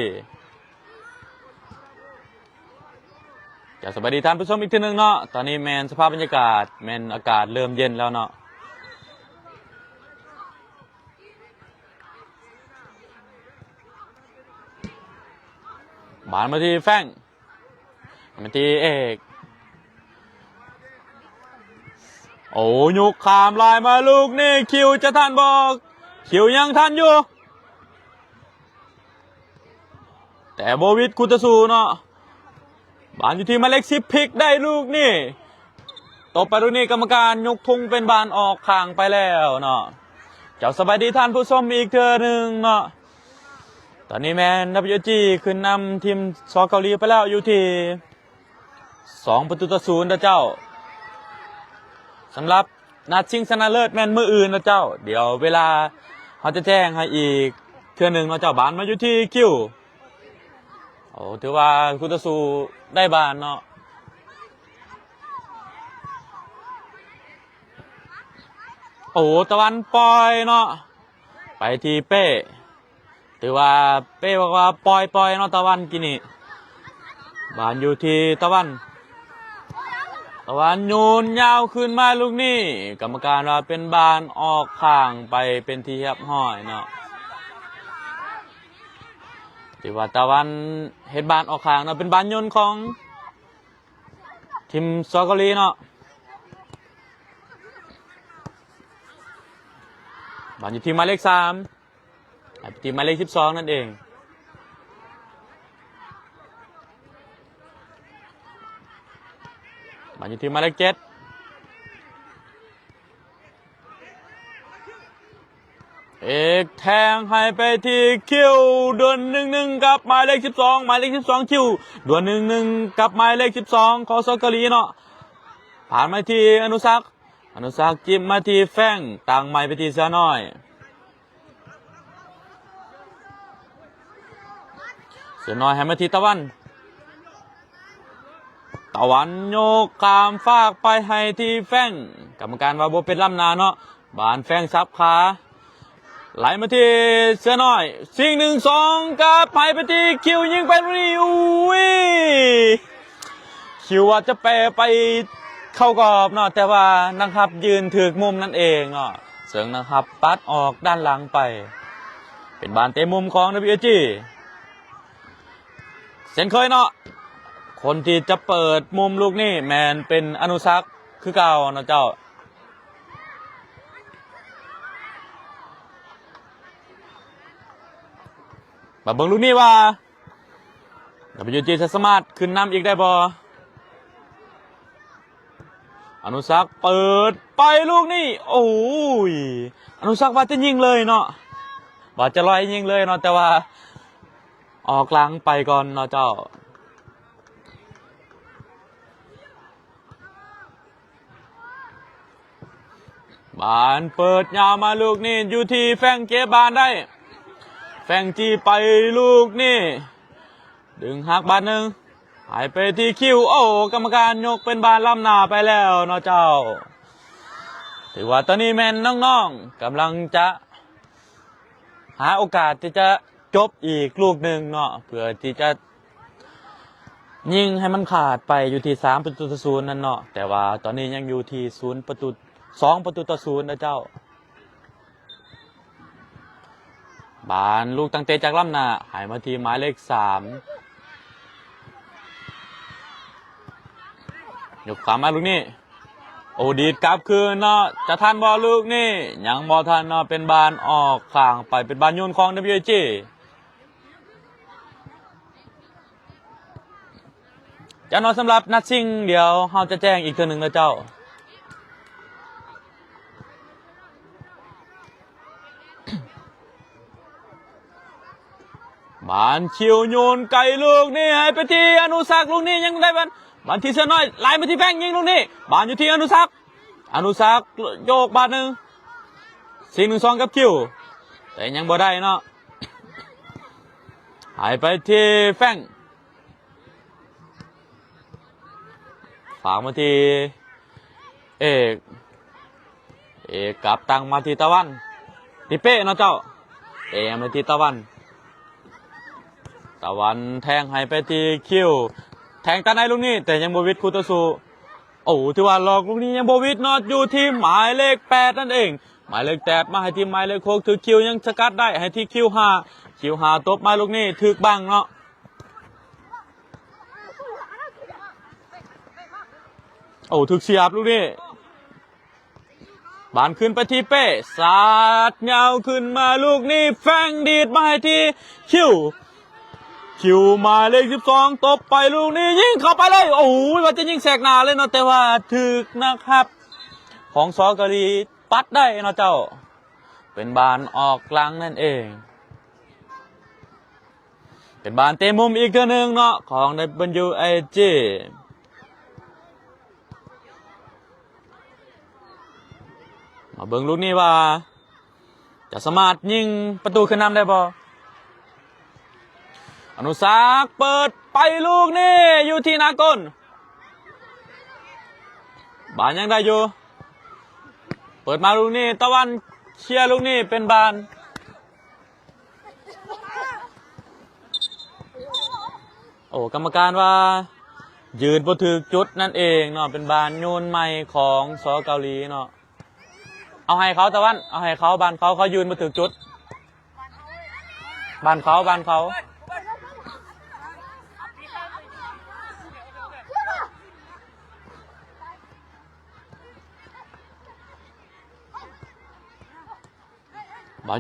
จะสบายดีท่านผู้ชมอีกทีนึงเนาะตอนนี้แมนสภาพบรรยากาศแมนอากาศเริ่มเย็นแล้วเนาะบานมาที่แฟงมาที่เอกยุกขามลายมาลูกนี่คิวจะทันบอกคิวยังทันอยู่แต่โบวิดกุตสูเนาะบานอยู่ที่หมายเลข10พลิกได้ลูกนี่ตบไปลูกนี่กรรมการยกธงเป็นบานออกข้างไปแล้วเนาะเจ้าสบายดีท่านผู้ชมอีกเทื่อนึงเนาะตอนนี้แมน WG ขึ้นนำทีมซอเกาหลีไปแล้วอยู่ที่2-0นะเจ้าสำหรับนัดชิงชนะเลิศแมนมืออื่นนะเจ้าเดี๋ยวเวลาเขาจะแจ้งให้อีกเทื่อนึงเนาะเจ้าบานมาอยู่ที่คิวถือว่าคุตสูได้บานเนาะตะวันปล่อยเนาะไปที่เป้ถือว่าเป้บอกว่าปล่อยเนาะตะวันกินนี่บานอยู่ที่ตะวันโยนยาวขึ้นมาลูกนี่กรรมการว่าเป็นบานออกข้างไปเป็นที่เรียบร้อยเนาะที่ว่าตะวันเฮ็ดบานออกข้างเนาะเป็นบานโยนของทีมซอเกาหลีเนาะบานอยู่ที่หมายเลข3ทีมหมายเลข12นั่นเองบานอยู่ที่หมายเลข7เอกแทงให้ไปที่คิวดวล1-1กับหมายเลข12หมายเลข12คิวดวล1-1กับหมายเลข12ของซอเกาหลีเนาะผ่านมาที่อนุสักจิ้มมาที่แฟงตั้งไม้ไปที่เสือน้อยให้มาที่ตะวันโยกขามฟากไปให้ที่แฟงกรรมการว่าบ่เป็นล้ำนาเนาะบานแฟงซับขาไหลมาที่เสือน้อยสิ่ง1-2กับไปที่คิวยิงไปนี่คิวว่าจะแปรไปเข้ากรอบเนาะแต่ว่านะครับยืนถือมุมนั่นเองเนาะเสืองนะครับปัดออกด้านหลังไปเป็นบานเตะมุมของ WGเช่นเคยเนาะคนที่จะเปิดมุมลูกนี่แมนเป็นอนุสักคือเก่านะเจ้าบ มาเบิ่งลูกนี้ว่าWG จะสามารถขึ้นนำอีกได้บ่อนุสักษ์เปิดไปลูกนี้โอ้ยอนุสักษ์ว่าจะยิงเลยเนาะว่าจะลอยยิงเลยเนาะแต่ว่าออกหลังไปก่อนเนาะเจ้าบานเปิดยาวมาลูกนี่อยู่ที่แฟงเก็บบานได้แฟงจีไปลูกนี่ดึงหักบานหนึ่งหายไปที่คิวโอ้กรรมการยกเป็นบานล้ำหน้าไปแล้วเนาะเจ้าถือว่าตอนนี้แมนน้องๆกำลังจะหาโอกาสที่จะจบอีกลูกหนึ่งเนาะเพื่อที่จะยิงให้มันขาดไปอยู่ที่3-0นั่นเนาะแต่ว่าตอนนี้ยังอยู่ที่2-0นะเจ้าบานลูกตั้งเตะจากล้ำหน้าหายมาที่หมายเลข3ยกขวามาลูกนี้โอดีดกลับคืนเนาะจะทันบอลลูกนี่ยังบอทันเนาะเป็นบานออกข้างไปเป็นบานโยนของ WG จะนอนสำหรับนัดชิงเดี๋ยวเราจะแจ้งอีกเทื่อหนึ่งนะเจ้าบานชิวโยนไก่ลูกนี่ให้ไปที่อนุสักลูกนี่ยังได้บานที่เสือน้อยไล่มาที่แฟงยิงลูกนี่บานอยู่ที่อนุสักโยกบาทหนึ่ง4-1-2กับคิวแต่ยังบ่ได้เนาะหายไปที่แฟงฝากมาที่เอกกลับตังมาที่ตะวันที่เป้เนาะเจ้ามาที่ตะวันแทงให้ไปที่คิวแทงตันในลูกนี้แต่ยังบวิดคูตสูโอ้ถือว่าหลอกลูกนี้ยังบวิดเนาะอยู่ที่หมายเลข8นั่นเองหมายเลข8มาให้ที่หมายเลข6ถือคิวยังสกัดได้ให้ที่คิว5ตบมาลูกนี้ถึกบังเนาะโอ้ถึกเสียบลูกนี้บานขึ้นไปที่เป้สาดเงาขึ้นมาลูกนี้แฟงดีดมาให้ที่คิวมาเลข12ตบไปลูกนี้ยิงเข้าไปเลยโอ้โหว่าจะยิงแสกหน้าเลยเนาะแต่ว่าถึกนะครับของสอกะลีปัดได้เนาะเจ้าเป็นบานออกหลังนั่นเองเป็นบานเตะมุมอีกเทื่อนึงเนาะของ WG มาเบิ่งลูกนี้ว่าจะสามารถยิงประตูขึ้นนำได้บ่อนุสักษ์เปิดไปลูกนี่อยู่ที่นาก้นบานยังได้อยู่เปิดมาลูกนี่ตะวันเคลียร์ลูกนี่เป็นบานโอ้กรรมการว่ายืนบ่ถึกจุดนั่นเองเนาะเป็นบานโยนใหม่ของสอเกาหลีเนาะเอาให้เขาตะวันเอาให้เขาบานเขายืนบ่ถึกจุดบานเขาบาน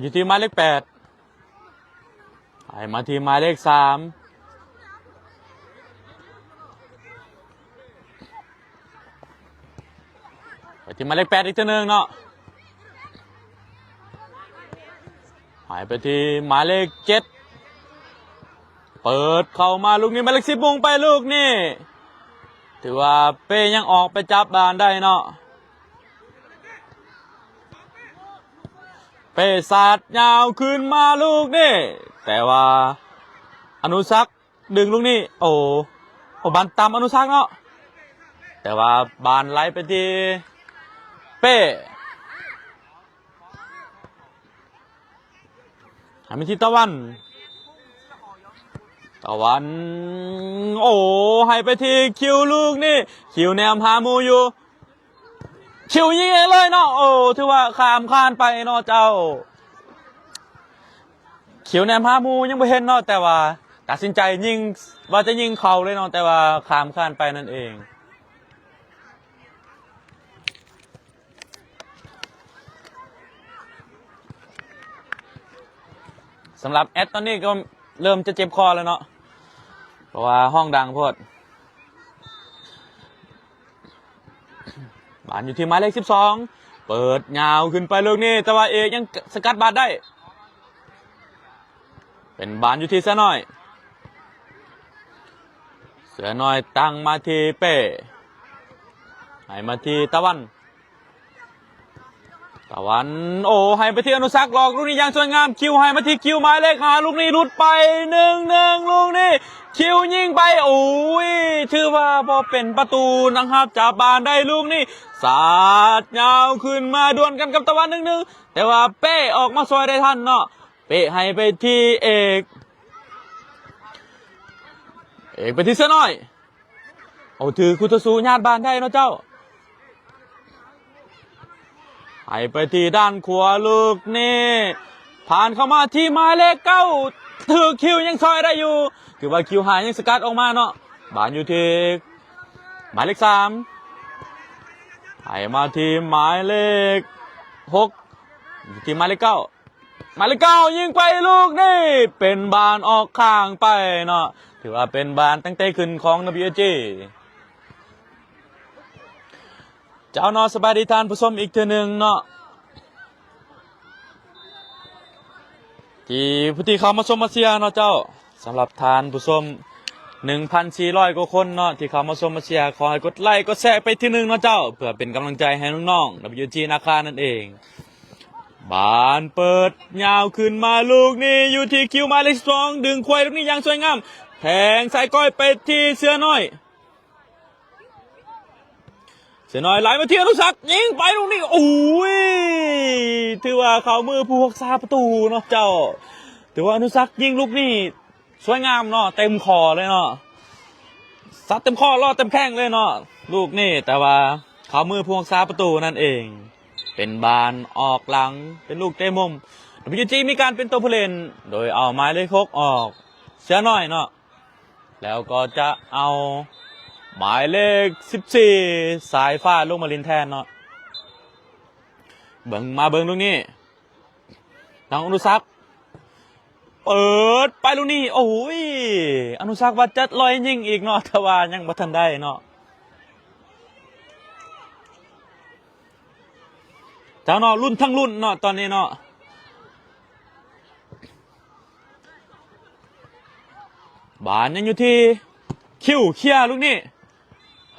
อยู่ที่หมายเลข8ให้มาที่หมายเลข3ไปที่หมายเลข8อีกทีนึงเนาะหายไปที่หมายเลข7เปิดเข้ามาลูกนี้หมายเลข10มุ่งไปลูกนี่ถือว่าเป้ยังออกไปจับบานได้เนาะเป้สาดยาวขึ้นมาลูกนี่แต่ว่าอนุสักษ์ดึงลูกนี่โอ้บานตามอนุสักษ์เนาะแต่ว่าบานไหลไปที่เป้ให้ไปที่ตะวันโอ้ให้ไปที่คิวลูกนี่คิวแนมหามูอยู่คิวยิงเลยเนาะโอ้ถือว่าข้ามคานไปเนาะเจ้าคิวแนมหามูยังไม่เห็นเนาะแต่ว่าตัดสินใจยิงว่าจะยิงเขาเลยเนาะแต่ว่าข้ามคานไปนั่นเองสำหรับแอดตอนนี้ก็ เริ่มจะเจ็บคอแล้วเนาะเพราะว่าห้องดังโพดบานอยู่ที่หมายเลข12เปิดยาวขึ้นไปลูกนี้แต่ว่าเอกยังสกัดบาดได้เป็นบานอยู่ที่เสือน้อยตั้งมาที่เป้ให้มาที่ตะวันโอ้ให้ไปที่อนุสักหลอกลูกนี้ยังสวยงามคิวให้มาที่คิวหมายเลข5ลูกนี้หลุดไป1-1ลูกนี้คิวยิงไปโอ้ยถือว่าพอเป็นประตูนะครับจับบานได้ลูกนี้สาดยาวขึ้นมาดวลกันกับตะวัน1-1แต่ว่าเป้ออกมาซอยได้ทันเนาะเป้ให้ไปที่เอกไปที่เสือน้อยเอาถือคุตสูญาติบานได้เนาะเจ้าให้ไปที่ด้านขวาลูกนี่ผ่านเข้ามาที่หมายเลข9ถือคิวยังซอยได้อยู่คือว่าคิวหายยังสกัดออกมาเนาะบานอยู่ที่หมายเลข3ให้มาที่หมายเลข6อยู่ที่หมายเลข9หมายเลข9ยิงไปลูกนี่เป็นบานออกข้างไปเนาะถือว่าเป็นบานตั้งแต่ขึ้นของ WG เจ้าเนาะสบายดีทานผู้ชมอีกเทื่อนึงเนาะที่ผู้ที่เข้ามาชมมาเชียร์เนาะเจ้าสำหรับทานผู้ชม 1,400 กว่าคนเนาะที่เข้ามาชมมาเชียร์ขอให้กดไลค์กดแชร์ไปที่1เนาะเจ้าเพื่อเป็นกำลังใจให้น้องๆ WG นาคานั่นเองบานเปิดยาวขึ้นมาลูกนี้อยู่ที่คิวหมายเลข2ดึงควายลูกนี้อย่างสวยงามแทงใส่ก้อยไปที่เสือน้อยไหลมาที่อนุสักยิงไปตรงนี้โอ้ยถือว่าเขามือผู้รักษาประตูเนาะเจ้าถือว่าอนุสักยิงลูกนี่สวยงามเนาะเต็มคอเลยเนาะซัดเต็มคอลอดเต็มแข้งเลยเนาะลูกนี่แต่ว่าเขามือผู้รักษาประตูนั่นเองเป็นบานออกหลังเป็นลูกเตะมุมWGมีการเป็นตัวผู้เล่นโดยเอาไม้เลข6ออกเสียน้อยเนาะแล้วก็จะเอาหมายเลข14สายฟ้าลงมาลินแทนเนาะเบิ่งลูกนี้ทางอนุสักเปิดไปลูกนี้โอ้ยอนุสักว่าจะลอยยิงอีกเนาะแต่ว่ายังบ่ทันได้เนาะเจ้าเนาะรุ่นทั้งรุ่นเนาะตอนนี้เนาะบานยังอยู่ที่คิวเคลียร์ลูกนี้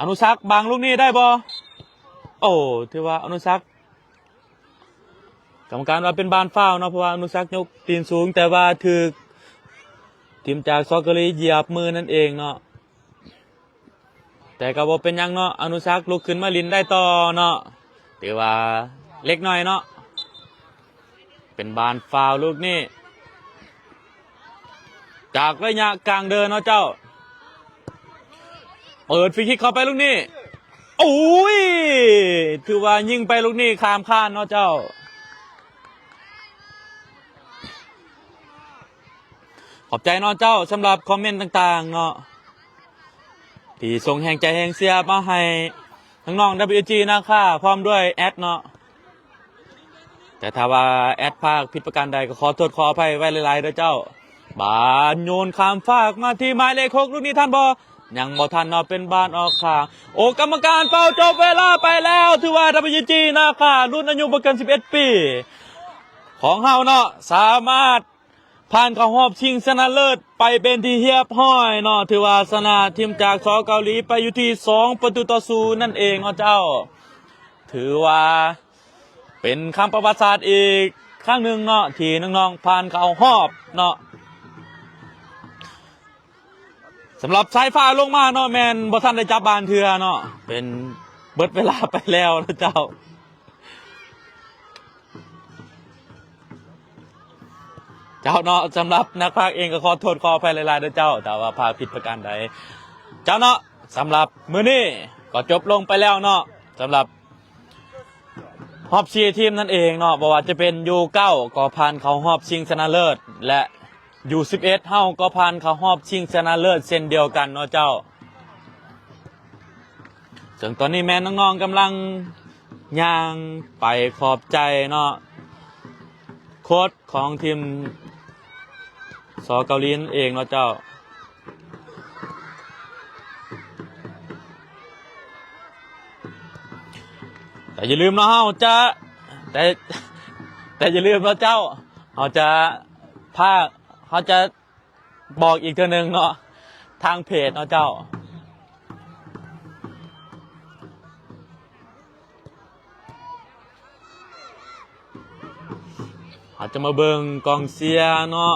อนุสักบางลูกนี้ได้บ่โอ้ถือว่าอนุสักกรรมการว่าเป็นบานฟาวเนาะเพราะว่าอนุสักยกตีนสูงแต่ว่าถือทีมจากซอกเกอรีเหยียบมือนั่นเองเนาะแต่ก็บ่เป็นยังเนาะอนุสักลุกขึ้นมาลินได้ต่อเนาะถือว่าเล็กน้อยเนาะเป็นบานฟาวลูกนี้จากระยะกลางเดินเนาะเจ้าเปิดฟรีคิกเข้าไปลูกนี้โอ้ยถือว่ายิงไปลูกนี้ข้ามคานเนาะเจ้าขอบใจเนาะเจ้าสำหรับคอมเมนต์ต่างๆเนาะที่ส่งแห่งใจแห่งเสียมาให้ทั้งน้อง WG นะคะพร้อมด้วยแอดเนาะแต่ถ้าว่าแอดภาคผิดประการใดก็ขอโทษขออภัยไว้หลายๆด้วยเจ้าบานโยนข้ามฟากมาที่หมายเลข6ลูกนี้ท่านบอยังบ่ทันเนาะเป็นบานออกข้างโอ้กรรมการเป่าจบเวลาไปแล้วถือว่า WG นะคะรุ่นอายุบ่เกิน11 ปีของเฮาเนาะสามารถผ่านเข้ารอบชิงชนะเลิศไปเป็นที่เรียบร้อยเนาะถือว่าชนะทีมจากสเกาหลีไปอยู่ที่2-0นั่นเองเนาะเจ้าถือว่าเป็นคำประวัติศาสตร์อีกครั้งหนึ่งเนาะที่น้องๆผ่านเข้ารอบเนาะสำหรับสายฟ้าลงมาเนาะแมนบ่ทันได้จับบานเทือเนาะเป็นเบิดเวลาไปแล้วนะเจ้าเนาะสำหรับนักพากย์เองก็ขอโทษขออภัยหลายๆด้วยเจ้าแต่ว่าพากย์ผิดประการใดเจ้าเนาะสำหรับมื้อนี้ก็จบลงไปแล้วเนาะสำหรับรอบ4ทีมนั่นเองเนาะบ่ว่าจะเป็น U9 ก็ผ่านเข้ารอบชิงชนะเลิศและ U11 เฮาก็ผ่านเข้ารอบชิงชนะเลิศเช่นเดียวกันเนาะเจ้าซึ่งตอนนี้แม่น้องๆกำลังย่างไปขอบใจเนาะโค้ชของทีม ซอเกาหลีนั่นเองเนาะเจ้าแต่อย่าลืมเนาะเฮาจะแต่แต่อย่าลืมเนาะเจ้าเขาจะเขาจะบอกอีกเทื่อนึงเนาะทางเพจเนาะเจ้าอาจจะมาเบิ่งกองเชียร์เนาะ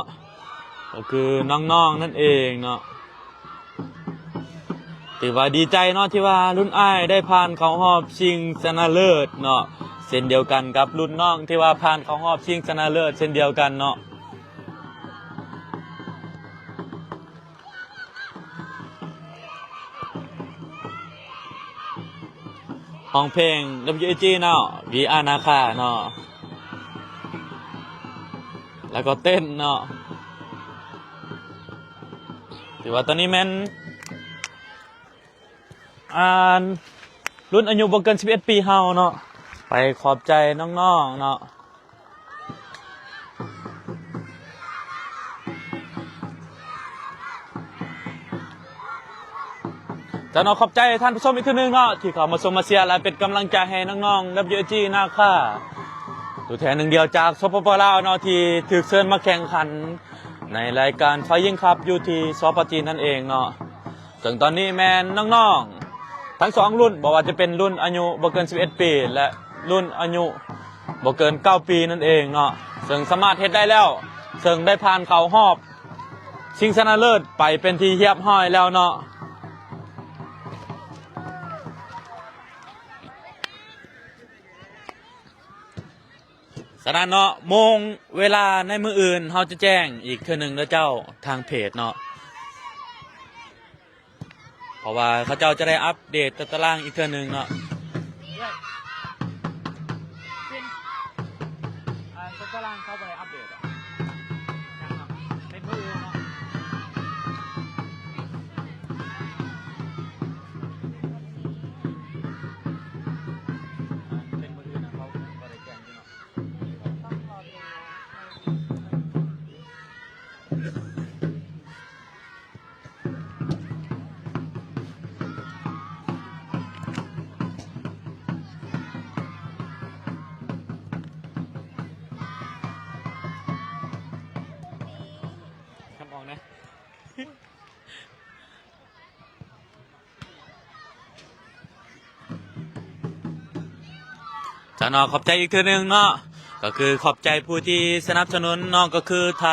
ก็คือน้องๆนั่นเองเนาะถือว่าดีใจเนาะที่ว่ารุ่นอ้ายได้ผ่านเข้ารอบชิงชนะเลิศเนาะเช่นเดียวกันกับรุ่นน้องที่ว่าผ่านเข้ารอบชิงชนะเลิศเช่นเดียวกันเนาะห้องเพลง WG เนาะ วีอานาคาเนาะแล้วก็เต้นเนาะถือว่าตอนนี้แม่นรุ่นอายุบ่เกิน11 ปีเฮาเนาะไปขอบใจน้องๆเนาะจะเนาะขอบใจท่านผู้ชมอีกทีนึงเนาะที่เข้ามาชมมาเชียร์และเป็นกำลังใจให้น้องๆ WG นาคาตัวแทนหนึ่งเดียวจากสปปลาวเนาะที่ถูกเชิญมาแข่งขันในรายการไฟยิงคัพอยู่ที่สปปจีนนั่นเองเนาะซึ่งตอนนี้แมนน้องๆทั้ง2รุ่นบอกว่าจะเป็นรุ่นอายุบ่เกิน11 ปีและรุ่นอายุบ่เกิน9 ปีนั่นเองเนาะซึ่งสามารถเฮ็ดได้แล้วซึ่งได้ผ่านเข้ารอบชิงชนะเลิศไปเป็นที่เรียบร้อยแล้วเนาะฉะนั้นเนาะโมงเวลาในมืออื่นเขาจะแจ้งอีกเทื่อนึงแล้วเจ้าทางเพจเนาะเพราะว่าเขาเจ้าจะได้อัปเดตตารางอีกเทื่อนึงเนาะตารางเขาไปอัปเดตในมือเนาะเป็นมืออื่นนะเขาก็ได้แจ้งอยู่เนาะคำออกนะจะเนาะขอบใจอีกเทื่อนึงเนาะก็คือขอบใจผู้ที่สนับสนุนเนาะก็คือท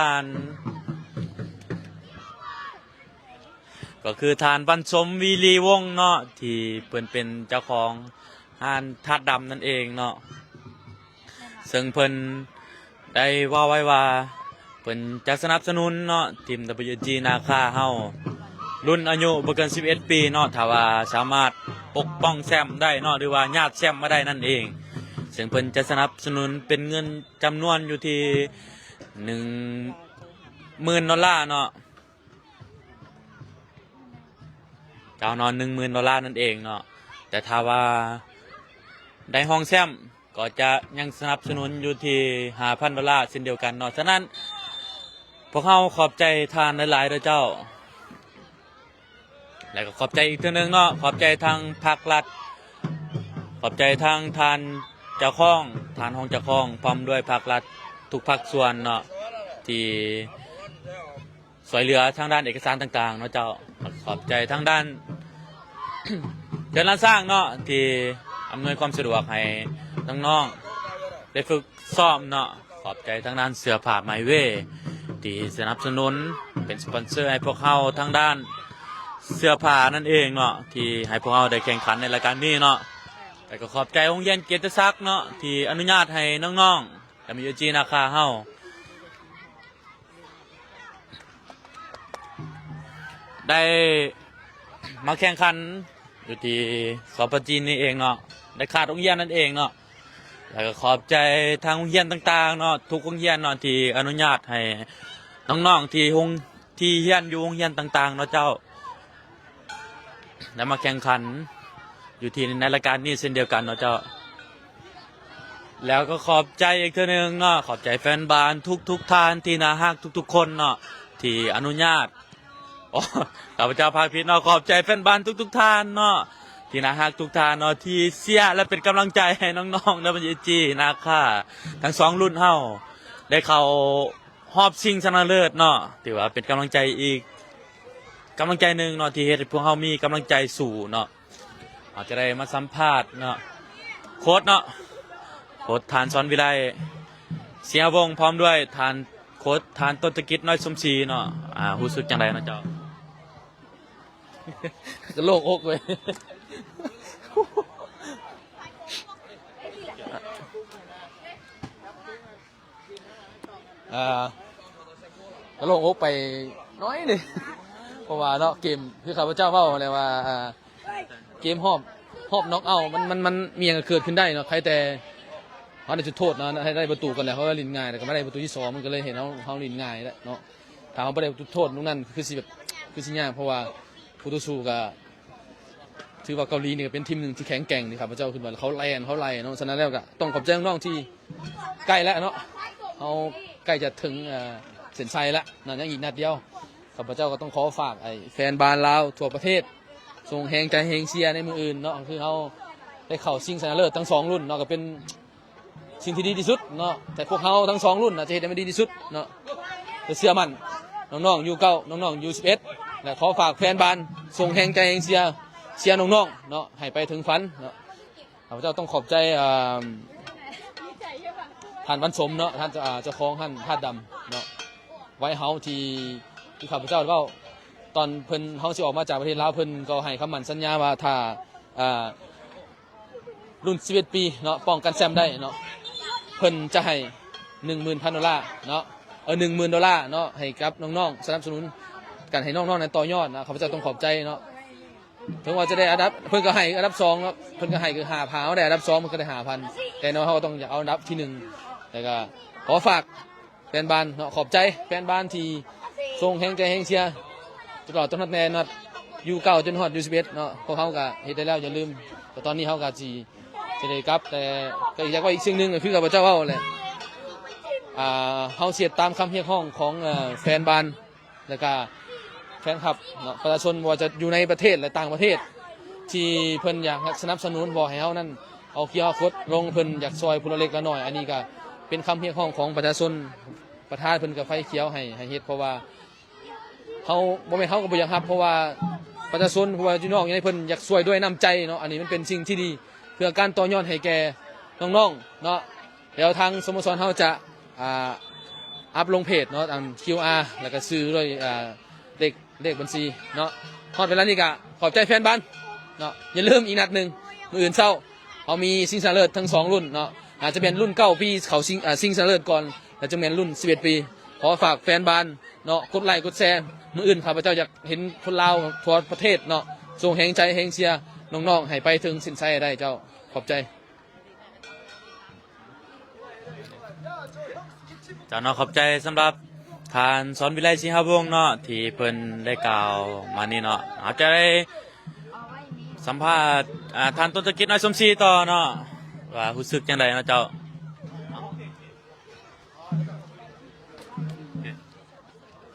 านบรรสมวีรีวงศ์เนาะที่เป็นเจ้าของห้านธาตุดำนั่นเองเนาะซึ่งเพิ่นได้ว่าไว้ว่าเพิ่นจะสนับสนุนเนาะทีม WG นาคาเฮารุ่นอายุบ่เกิน11 ปีเนาะถ้าว่าสามารถปกป้องแชมป์ได้เนาะหรือว่าญาติแชมป์มาได้นั่นเองซึ่งเพิ่นจะสนับสนุนเป็นเงินจำนวนอยู่ที่$10,000เนาะเจ้านอน$10,000นั่นเองเนาะแต่ถ้าว่าได้ห้องแชมป์ก็จะยังสนับสนุนอยู่ที่$5,000เช่นเดียวกันเนาะฉะนั้นพวกเราขอบใจทานหลายๆด้วยเจ้าแล้วก็ขอบใจอีกเทื่อนึงเนาะขอบใจทางภาครัฐขอบใจทางทานเจ้าของทานห้องเจ้าของพร้อมด้วยภาครัฐทุกภาคส่วนเนาะที่ช่วยเหลือทางด้านเอกสารต่างๆเนาะเจ้าขอบใจทางด้าน เดินร้านสร้างเนาะที่อำนวยความสะดวกให้น้องๆได้ฝึกซ้อมเนาะขอบใจทางด้านเสื้อผ้าไมเว่ที่สนับสนุนเป็นสปอนเซอร์ให้พวกเราทางด้านเสื้อผ้านั่นเองเนาะที่ให้พวกเราได้แข่งขันในรายการนี้เนาะแต่ก็ขอบใจโรงเรียนเกียรติศักดิ์เนาะที่อนุญาตให้น้องๆ WG นาคาเฮาได้มาแข่งขันอยู่ที่สปปจีนนี่เองเนาะได้ขาดโรงเรียนนั่นเองเนาะแล้วก็ขอบใจทางโรงเรียนต่างๆเนาะทุกโรงเรียนเนาะที่อนุญาตให้น้องๆที่เรียนอยู่โรงเรียนต่างๆเนาะเจ้าได้มาแข่งขันอยู่ที่ในรายการนี้เช่นเดียวกันเนาะเจ้าแล้วก็ขอบใจอีกเทื่อนึงเนาะขอบใจแฟนบาลทุกท่านที่น่าฮักทุกๆคนเนาะท ที่อนุญาตอ๋อข้าพเจ้าพาพี่น้องขอบใจแฟนบ้านทุกท่านเนาะที่น่าฮักทุกท่านเนาะที่เสียและเป็นกำลังใจให้น้องๆนะบัญจีนะคะทั้งสองรุ่นเฮาได้เข้ารอบชิงชนะเลิศเนาะถือว่าเป็นกำลังใจอีกกำลังใจหนึ่งเนาะที่เฮ็ดให้พวกเฮามีกำลังใจสู่เนาะอาจจะได้มาสัมภาษณ์เนาะโค้ชเนาะโค้ชทานสอนวิไลเสียวงพร้อมด้วยทานโค้ชทานต้นตะกิจน้อยสมศรีเนาะรู้สึกจังไดเนาะเจ้า ก็โล่งอกเว้ย ก็ลงอกไปน้อยหนึง เพราะว่าเนาะเกมคือข้าพเจ้าเว้าอะไรว่าเกมหอบน็อกเอาท์มันมีอย่างเกิดขึ้นได้เนาะใครแต่เขาได้จุดโทษเนาะให้ได้ประตูกันแล้วเขาก็ลินง่ายแต่ก็ไม่ได้ประตูที่2มันก็เลยเห็นเขาลินง่ายแล้วเนาะถ้าเขาไม่ได้จุดโทษตรงนั้นคือสิแบบคือสิยากเพราะว่าผู้ต่อสู้ก็ถือว่าเกาหลีนี่ก็เป็นทีมหนึ่งที่แข็งแกร่งนี่ครับพระเจ้าขึ้นมาเขาไล่เนาะฉะนั้นแล้วก็ต้องขอบใจน้องๆที่ใกล้แล้วเนาะเขาใกล้จะถึงเส้นชัยแล้วนั่นยังอีกนัดเดียวข้าพเจ้าก็ต้องขอฝากไอ้แฟนบาลลาวทั่วประเทศส่งแหงใจแหงเชียร์ในมืออื่นเนาะคือเขาได้เข้าชิงชนะเลิศทั้ง2รุ่นเนาะก็เป็นสิ่งที่ดีที่สุดเนาะแต่พวกเขาทั้ง2รุ่นจะเห็นได้มันดีที่สุดเนาะจะเชื่อมั่นน้องๆU9น้องๆU11และขอฝากแฟนบาลส่งแหงใจแหงเชียร์น้องๆเนาะให้ไปถึงฝันเนาะข้าพเจ้าต้องขอบใจท่านบรรสมเนาะท่านเจ้าของท่านธาตุดำเนาะไว้เฮาที่ข้าพเจ้าเว้าตอนเพิ่นเฮาสิออกมาจากประเทศลาวเพิ่นก็ให้คำมั่นสัญญาว่าถ้ารุ่น11ปีเนาะป้องกันแชมป์ได้เนาะเพิ่นจะให้ $10,000 เนาะ$10,000เนาะให้กับน้องๆสนับสนุนกันให้น้องๆนั้นต่อยอดนะข้าพเจ้าต้องขอบใจเนาะถึงว่าจะได้อันดับเพิ่นก็ให้อันดับ2เนาะเพิ่นก็ให้คือ5,000เอาได้อันดับ2มันก็ได้ 5,000แต่เนาะเฮาก็ต้องเอาอันดับที่1แล้วก็ขอฝากแฟนบาลเนาะขอบใจแฟนบาลที่ส่งแรงใจแรงเชียร์ตลอดจนฮอดแน่นัดU9จนฮอดU11เนาะพวกเฮาก็เฮ็ดได้แล้วอย่าลืมแต่ตอนนี้เฮาก็สิได้กลับแต่ก็อยากว่าอีกสิ่งหนึงก็คือข้าพเจ้าเว้าแหละเฮาเสียตามคำเรียกร้องของแฟนบาลแล้วก็แฟนคลับเนาะประชาชนว่าจะอยู่ในประเทศและต่างประเทศที่เพิ่นอยากสนับสนุนบอกให้เฮานั้นเอาเคียร์โคดลงเพิ่นอยากซอยผู้เล็กละน้อยอันนี้ก็เป็นคำเรียกร้องของประชาชนประธานเพิ่นก็ไฟเขียวให้เฮ็ดเพราะว่าเฮาบ่แม่นเฮาก็บ่อยากรับเพราะว่าประชาชนเพราะว่าพี่น้องอย่างนี้เพิ่นอยากช่วยด้วยน้ำใจเนาะอันนี้มันเป็นสิ่งที่ดีเพื่อการต่อยอดให้แก่น้องๆเนาะเดี๋ยวทางสโมสรเฮาจะอัพลงเพจเนาะตาม QR แล้วก็ซื้อด้วยเลขบัญชีเนาะฮอดเวลานี้ก็ขอบใจแฟนบ้านเนาะอย่าลืมอีกนัดหนึ่งมื้ออื่นเช้าเขามีชิงชนะเลิศทั้ง2รุ่นเนาะอาจจะเป็นรุ่น9ปีเขาชิงชนะเลิศก่อนแล้วจะเป็นรุ่น11ปีขอฝากแฟนบ้านเนาะกดไลค์กดแชร์มื้ออื่นข้าพเจ้าอยากเห็นคนลาวทั่วประเทศเนาะส่งแรงใจแรงเชียร์น้องๆให้ไปถึงสิ้นใจได้เจ้าขอบใจเจ้าเนาะขอบใจสำหรับทานสอนวิไลศรีหวงศ์เนาะที่เพิ่นได้กล่าวมานี่เนาะอาจจะได้สัมภาษณ์ทานต้นตะกิจน้อยสมศรีต่อเนาะว่ารู้สึกจังไดเนาะเจ้า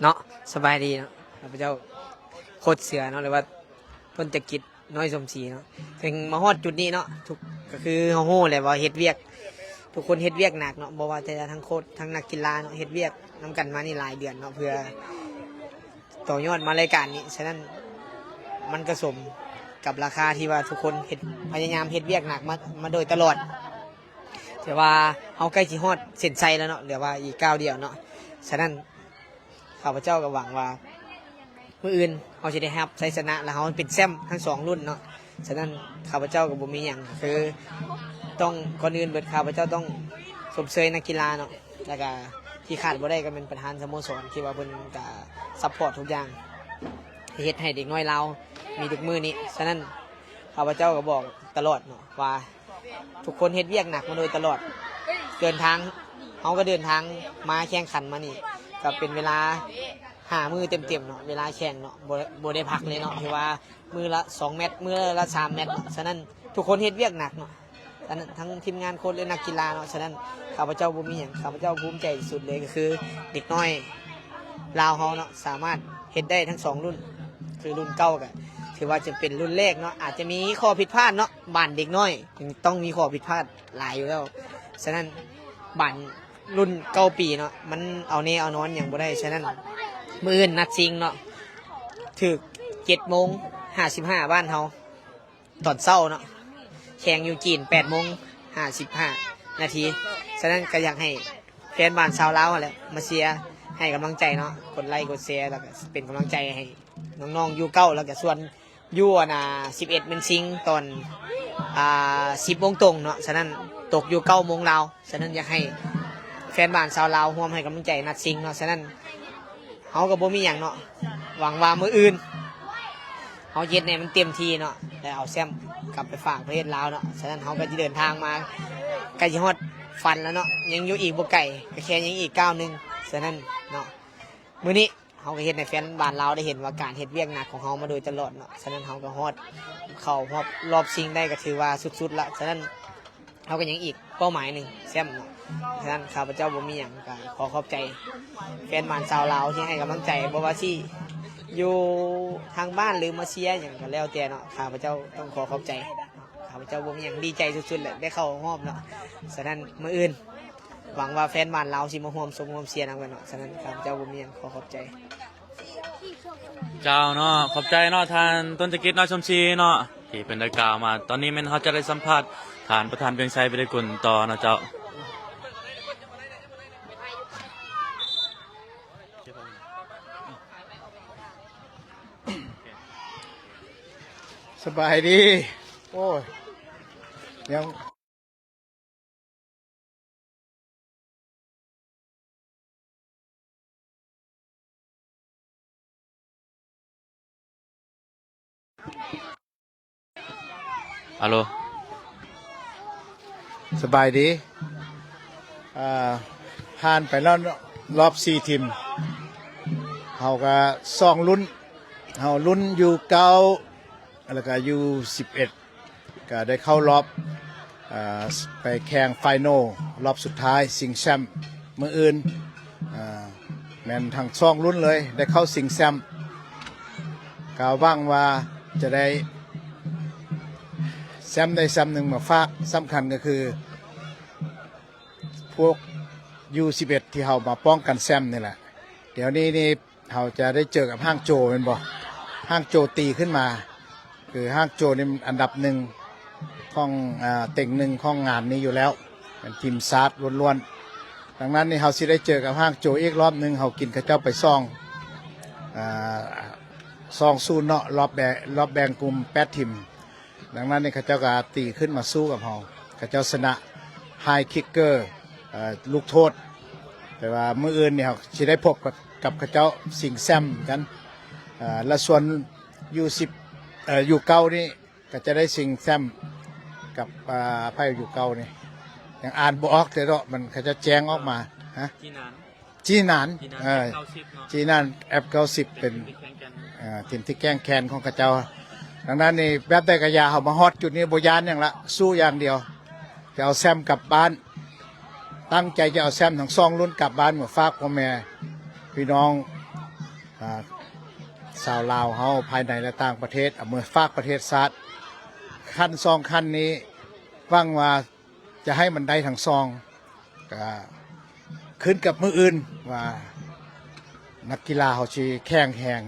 เนาะสบายดีเนาะข้าพเจ้าโคตรเสือเนาะหรือว่าต้นตะกิจน้อยสมศรีเนาะถึงมาฮอดจุดนี้เนาะทุกก็คือเฮาฮู้แหละว่าเฮ็ดเวียกทุกคนเฮ็ดเวียกหนักเนาะบ่ว่าแต่ทั้งโค้ชทั้งนักกีฬาเนาะเฮ็ดเวียกนํกันมานี่หลายเดือนเนาะเพื่อต่อยอดมารายการนี้ฉะนั้นมันก็สมกับราคาที่ว่าทุกคนเฮ็ดพยายามเฮ็ดเวียกหนักมาโดยตลอดแต่ว่าเฮาใกล้สิฮอดเส้นชัยแล้วเนาะเหลือว่าอีกก้าวเดียวเนาะฉะนั้นข้าพเจ้าก็หวังว่ามื้ออื่นเขาจะได้รับชัยชนะแล้วเขาเป็นแชมป์ทั้ง2รุ่นเนาะฉะนั้นข้าพเจ้าก็บ่มีหยังคือต้องก่อนอื่นเบิดข้าพเจ้าต้องสมเชยนักกีฬาเนาะแล้วก็ที่ขาดบ่ได้ก็เป็นประธานสโมสรที่ว่าเพิ่นก็ซัพพอร์ตทุกอย่างเฮ็ดให้เด็กน้อยเรามีทุกมื้อนี้ฉะนั้นข้าพเจ้าก็บอกตลอดเนาะว่าทุกคนเฮ็ดเวียกหนักมาโดยตลอดเดินทางเขาก็เดินทางมาแข่งขันมานี่ก็เป็นเวลา5 มื้อเต็มๆเนาะเวลาแข่งเนาะบ่ได้พักเลยเนาะที่ว่ามื้อละ2 แมตช์มื้อละ3 แมตช์ฉะนั้นทุกคนเฮ็ดเวียกหนักเนาะฉะนั้นทั้งทีมงานโค้ชและนักกีฬาเนาะฉะนั้นข้าพเจ้าบ่มีหยังข้าพเจ้าภูมิใจที่สุดเลยก็คือเด็กน้อย ลาวเฮาเนาะสามารถเฮ็ดได้ทั้งสองรุ่นคือรุ่นเก่าก็ถือว่าจะเป็นรุ่นแรกเนาะอาจจะมีข้อผิดพลาดเนาะบ้านเด็กน้อยต้องมีข้อผิดพลาดหลายอยู่แล้วฉะนั้นบ้านรุ่นเก้าปีเนาะมันเอาแน่เอานอนอย่างบ่ได้ฉะนั้นมื้ออื่นนัดชิงเนาะถึก7:55บ้านเฮาตอนเช้าเนาะแข่งอยู่จีน8:55นาทีฉะนั้นก็อยากให้แฟนบ้านชาวลาวแหละมาเชียร์ให้กำลังใจเนาะกดไลค์กดแชร์แล้วก็เป็นกำลังใจให้น้องๆอยู่เก้าแล้วก็ส่วนอยู่11เป็นซิงตอน10 โมงตรงเนาะฉะนั้นตกอยู่9 โมงลาวฉะนั้นอยากให้แฟนบ้านชาวลาวร่วมให้กำลังใจนัดซิงเนาะฉะนั้นเฮาก็บ่มีหยังเนาะหวังว่ามื้ออื่นเฮาเฮ็ดให้มันเต็มที่เนาะแล้วเอาแซมกลับไปฝากประเทศลาวเนาะฉะนั้นเฮาก็สิเดินทางมาใกล้สิฮอดฟันแล้วเนาะยังอยู่อีกบ่ไกลก็แค่ยังอีกก้าวหนึงฉะนั้นเนาะมื้อนี้เฮาก็เฮ็ดให้แฟนบ้านลาวได้เห็นว่าการเฮ็ดเวียกหนักของเฮามาโดยตลอดเนาะฉะนั้นเฮาก็ฮอดเข้ารอบชิงได้ก็ถือว่าสุดๆละฉะนั้นเฮาก็ยังอีกเป้าหมายหนึงแซมเนาะฉะนั้นข้าพเจ้าบ่มีหยังก็ขอขอบใจแฟนบ้านชาวลาวที่ให้กำลังใจบ่ว่าสิอยู่ทางบ้านหรือมาเชียร์หยังก็แล้วแต่เนาะข้าพเจ้าต้องขอขอบใจข้าพเจ้าบ่มีหยังดีใจสุดๆเลยได้เข้ารอบเนาะฉะนั้นมื้ออื่นหวังว่าแฟนบ้านเราสิมาร่วมส่งร่วมเชียร์นำกันเนาะฉะนั้นข้าพเจ้าบ่มีหยังขอขอบใจ เจ้าเนาะขอบใจเนาะทานต้นตะกิดน้อยชมชีเนาะที่เป็นได้กล่าวมาตอนนี้แม่นเขาจะได้สัมภาษณ์ฐานประธานเบียงชัยไปได้กุลต่อเนาะเจ้า สบายดี โอ้ยยังฮัลโหล สบายดีผ่านไปแล้วรอบ4 ทีมเฮาก็ซ่องลุ้นเฮาลุ้นอยู่เก้าแล้วก็อยู่11ก็ได้เข้ารอบไปแข่งไฟนอลรอบสุดท้ายชิงแชมป์มื้ออื่นแม่นทั้งซ่องลุ้นเลยได้เข้าชิงแชมป์ก็หวังว่าจะได้แชมป์ได้แชมป์หนึ่งมาฝากสำคัญก็คือพวก U11 ที่เรามาป้องกันแชมป์นี่แหละเดี๋ยวนี้นี่เราจะได้เจอกับห้างโจเป็นบ่ห้างโจตีขึ้นมาคือห้างโจนี่อันดับหนึ่งของเต็งหนึ่งของงานนี้อยู่แล้วเป็นทีมซาร์ดล้วนๆดังนั้นนี่เราสิได้เจอกับห้างโจอีกรอบหนึ่งเรากินข้าวเจ้าไปซองซูนเนาะรอบแบ่งกลุ่ม8 ทีมดังนั้นนี่ข้าเจ้าก็ตีขึ้นมาสู้กับเราข้าเจ้าชนะไฮคิกเกอร์ลูกโทษแต่ว่ามื้ออื่นเนี่ยจะได้พบกับข้าเจ้าสิงแซมกันและส่วนอยู่เก้านี่ก็จะได้สิงแซมกับไพ่อยู่เก้านี่ยังอ่านบ่ออกแต่เนาะมันข้าเจ้าแจ้งออกมาฮะจีนานจีนานแอป90เป็นทีมที่แกล้งแค้นของข้าเจ้าดังนั้นนี่แบบได้กระยาเขามาฮอตจุดนี้โบยานอย่างละสู้อย่างเดียวจะเอาแซมกลับบ้านตั้งใจจะเอาแซมทั้ง2 รุ่นกลับบ้านมาฝากพ่อแม่พี่น้องชาวลาวเฮาภายในและต่างประเทศเอามือฝากประเทศชาติขั้น2 ขั้นนี้ว่างว่าจะให้มันได้ทั้ง2ก็ขึ้นกับมืออื่นว่านักกีฬาเขาสิแข่งแหง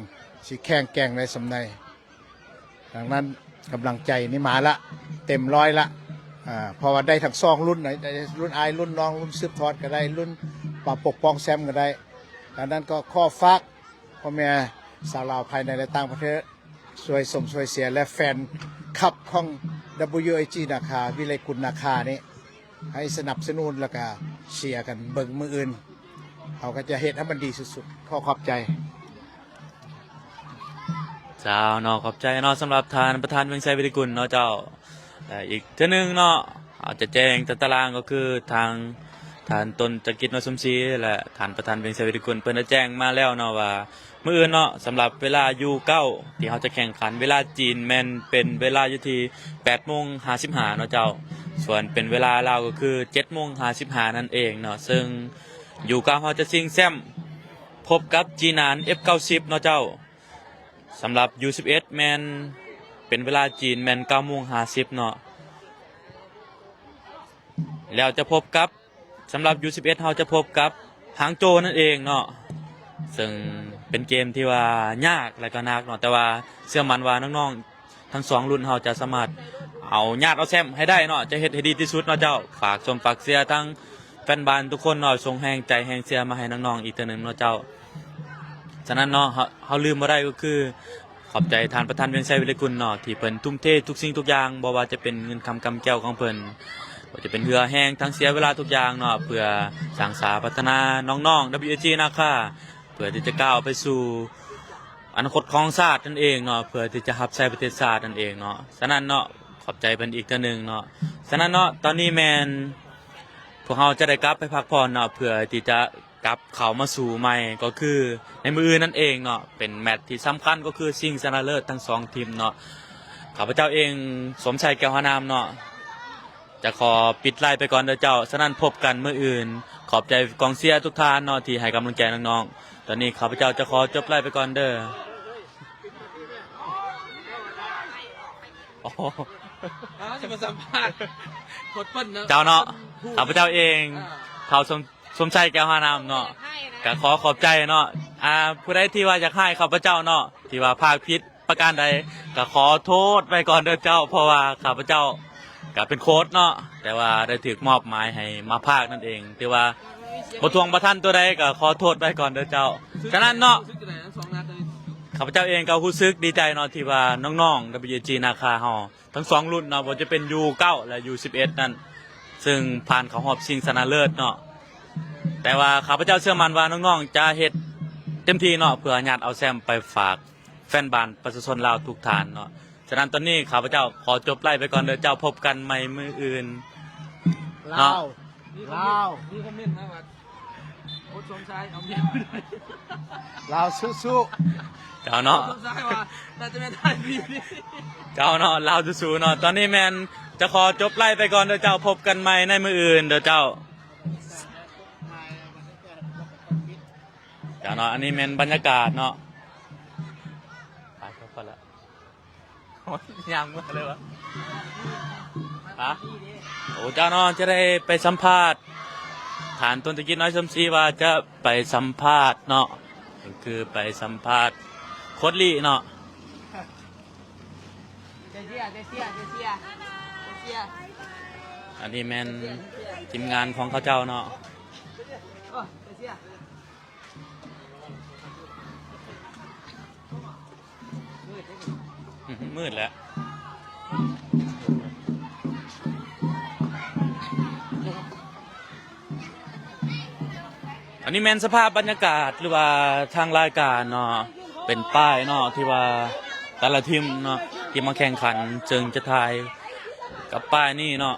สิแข่งแกร่งในสำในดังนั้นกำลังใจนี่มาละเต็มร้อยละเพราะว่าได้ทั้ง2 รุ่นไหนรุ่นอายรุ่นน้องรุ่นซืบทอดก็ได้รุ่นปกป้องแซมก็ได้ดังนั้นก็ข้อฝากพ่อแม่สาวลาวภายในและต่างประเทศช่วยสมช่วยเสียและแฟนคับของ WAG นาคาวิไลกุลนาคานี่ให้สนับสนุนแล้วก็เชียร์กันเบิ่งมืออื่นเขาก็จะเฮ็ดให้มันดีสุดๆขอบใจเจ้าเนาะขอบใจเนาะสำหรับทานประธานเบียงชัยไปได้กุลเนาะเจ้าอีกเท่านึงเนาะอาจจะแจ้งตารางก็คือทางฐานตนตะกิดน้อยชมชีและฐานประธานเบียงชัยไปได้กุลเพิ่นได้แจ้งมาแล้วเนาะว่ามื้ออื่นเนาะสำหรับเวลาอยู่เก้าที่เขาจะแข่งขันเวลาจีนแม่นเป็นเวลาอยู่ที่8:55เนาะเจ้าส่วนเป็นเวลาลาวก็คือ7:55นั่นเองเนาะซึ่งอยู่เก้าเขาจะชิงแชมป์พ พบกับจีนาน F90 เนาะเจ้าสำหรับ U11 แมนเป็นเวลาจีนแมน9:50เนาะแล้วจะพบกับสำหรับ U11 เราจะพบกับหางโจวนั่นเองเนาะซึ่งเป็นเกมที่ว่ายากและก็หนักเนาะแต่ว่าเชื่อมั่นว่าน้องๆทั้งสองรุ่นเราจะสามารถเอาญาติเอาแซมให้ได้เนาะจะเฮ็ดให้ดีที่สุดเนาะเจ้าฝากชมฝากเชียร์ทั้งแฟนบอลทุกคนเนาะส่งแรงใจแรงเชียร์มาให้น้องๆอีกตัวหนึงเนาะเจ้าฉะนั้นเนาะเฮาลืมบ่ได้ก็คือขอบใจท่านประธานเวียงชัยวิไลกุลเนาะที่เพิ่นทุ่มเททุกสิ่งทุกอย่างบ่ว่าจะเป็นเงินคำกำแก้วของเพิ่นว่าจะเป็นเรือแห้งทั้งเสียเวลาทุกอย่างเนาะเพื่อสร้างสาพัฒนาน้องๆ WAG นะคะเพื่อที่จะก้าวไปสู่อนาคตของชาตินั่นเองเนาะเพื่อที่จะรับใช้ประเทศชาตินั่นเองเนาะฉะนั้นเนาะขอบใจเพิ่นอีกเทื่อนึงเนาะฉะนั้นเนาะตอนนี้แมนพวกเราจะได้กลับไปพักผ่อนเนาะเพื่อที่จะกลับเข้ามาสู่ใหม่ก็คือในมืออื่นนั่นเองเนาะเป็นแมตช์ที่สำคัญก็คือชิงชนะเลิศทั้ง2ทีมเนาะข้าพเจ้าเองสมชัยแก้วหานามเนาะจะขอปิดไลน์ไปก่อนเด้อเจ้าฉะนั้นพบกันมื้ออื่นขอบใจกองเชียร์ทุกท่านเนาะที่ให้กำลังใจน้องๆตอนนี้ข้าพเจ้าจะขอจบไลน์ไปก่อนเด้อโอ้โห จะมาสัมภาษณ์โคตรเปิ้ลนะ เจ้าเนาะข้าพเจ้าเองเท่าสมชัยแก้วหานามเนาะก็ขอบใจเนาะผู้ใดที่ว่าอยากให้ข้าพเจ้าเนาะที่ว่าภาคผิดประการใดก็ขอโทษไปก่อนเด้อเจ้าเพราะว่าข้าพเจ้าก็เป็นโค้ชเนาะแต่ว่าได้ถูกมอบหมายให้มาภาคนั่นเองที่ว่าบ่ทวงบ่ทันตัวใดก็ขอโทษไปก่อนเด้อเจ้าฉะนั้นเนาะ ซึ่งจะไหนนะ2 นัดเลย ข้าพเจ้าเองก็รู้สึกดีใจเนาะที่ว่าน้องๆ WG นาคาเฮาทั้ง2รุ่นเนาะบ่จะเป็น U9 และ U11 นั่นซึ่งผ่านเข้ารอบชิงชนะเลิศเนาะแต่ว่าข้าพเจ้าเชื่อมั่นว่าน้องๆจะเฮ็ดเต็มที่เนาะเพื่อญาติเอาแซมไปฝากแฟนบ้านประชาชนลาวทุกท่านเนาะฉะนั้นตอนนี้ข้าพเจ้าขอจบไล่ไปก่อนเด้อเจ้าพบกันใหม่มื้ออื่น ลาว ลาว มีคอมเมนต์นะว่าโคตรสมชายเอาเมียไปด้วย ลาวสู้ เจ้าเนาะ สมชายว่าน่าจะไม่ได้ดี เจ้าเนาะลาวสู้ๆเนาะตอนนี้แมนจะขอจบไล่ไปก่อนเด้อเจ้าพบกันใหม่ในมื้ออื่นเด้อเจ้าเนาะอันนี้แมนบรรยากาศเนาะไปครับพอละยังมาเลยวะฮะโอ้เจ้าเนาะจะได้ไปสัมภาษณ์ฐานต้นตะกี้น้อยสมศรีว่าจะไปสัมภาษณ์เนาะคือไปสัมภาษณ์โคตรลี่เนาะอันนี้แมนทีมงานของเขาเจ้าเนาะมืดแล้วอันนี้แมนสภาพบรรยากาศหรือว่าทางรายการเนาะเป็นป้ายเนาะที่ว่าแต่ละทีมเนาะที่มาแข่งขันจึงจะถ่ายกับป้ายนี่เนาะ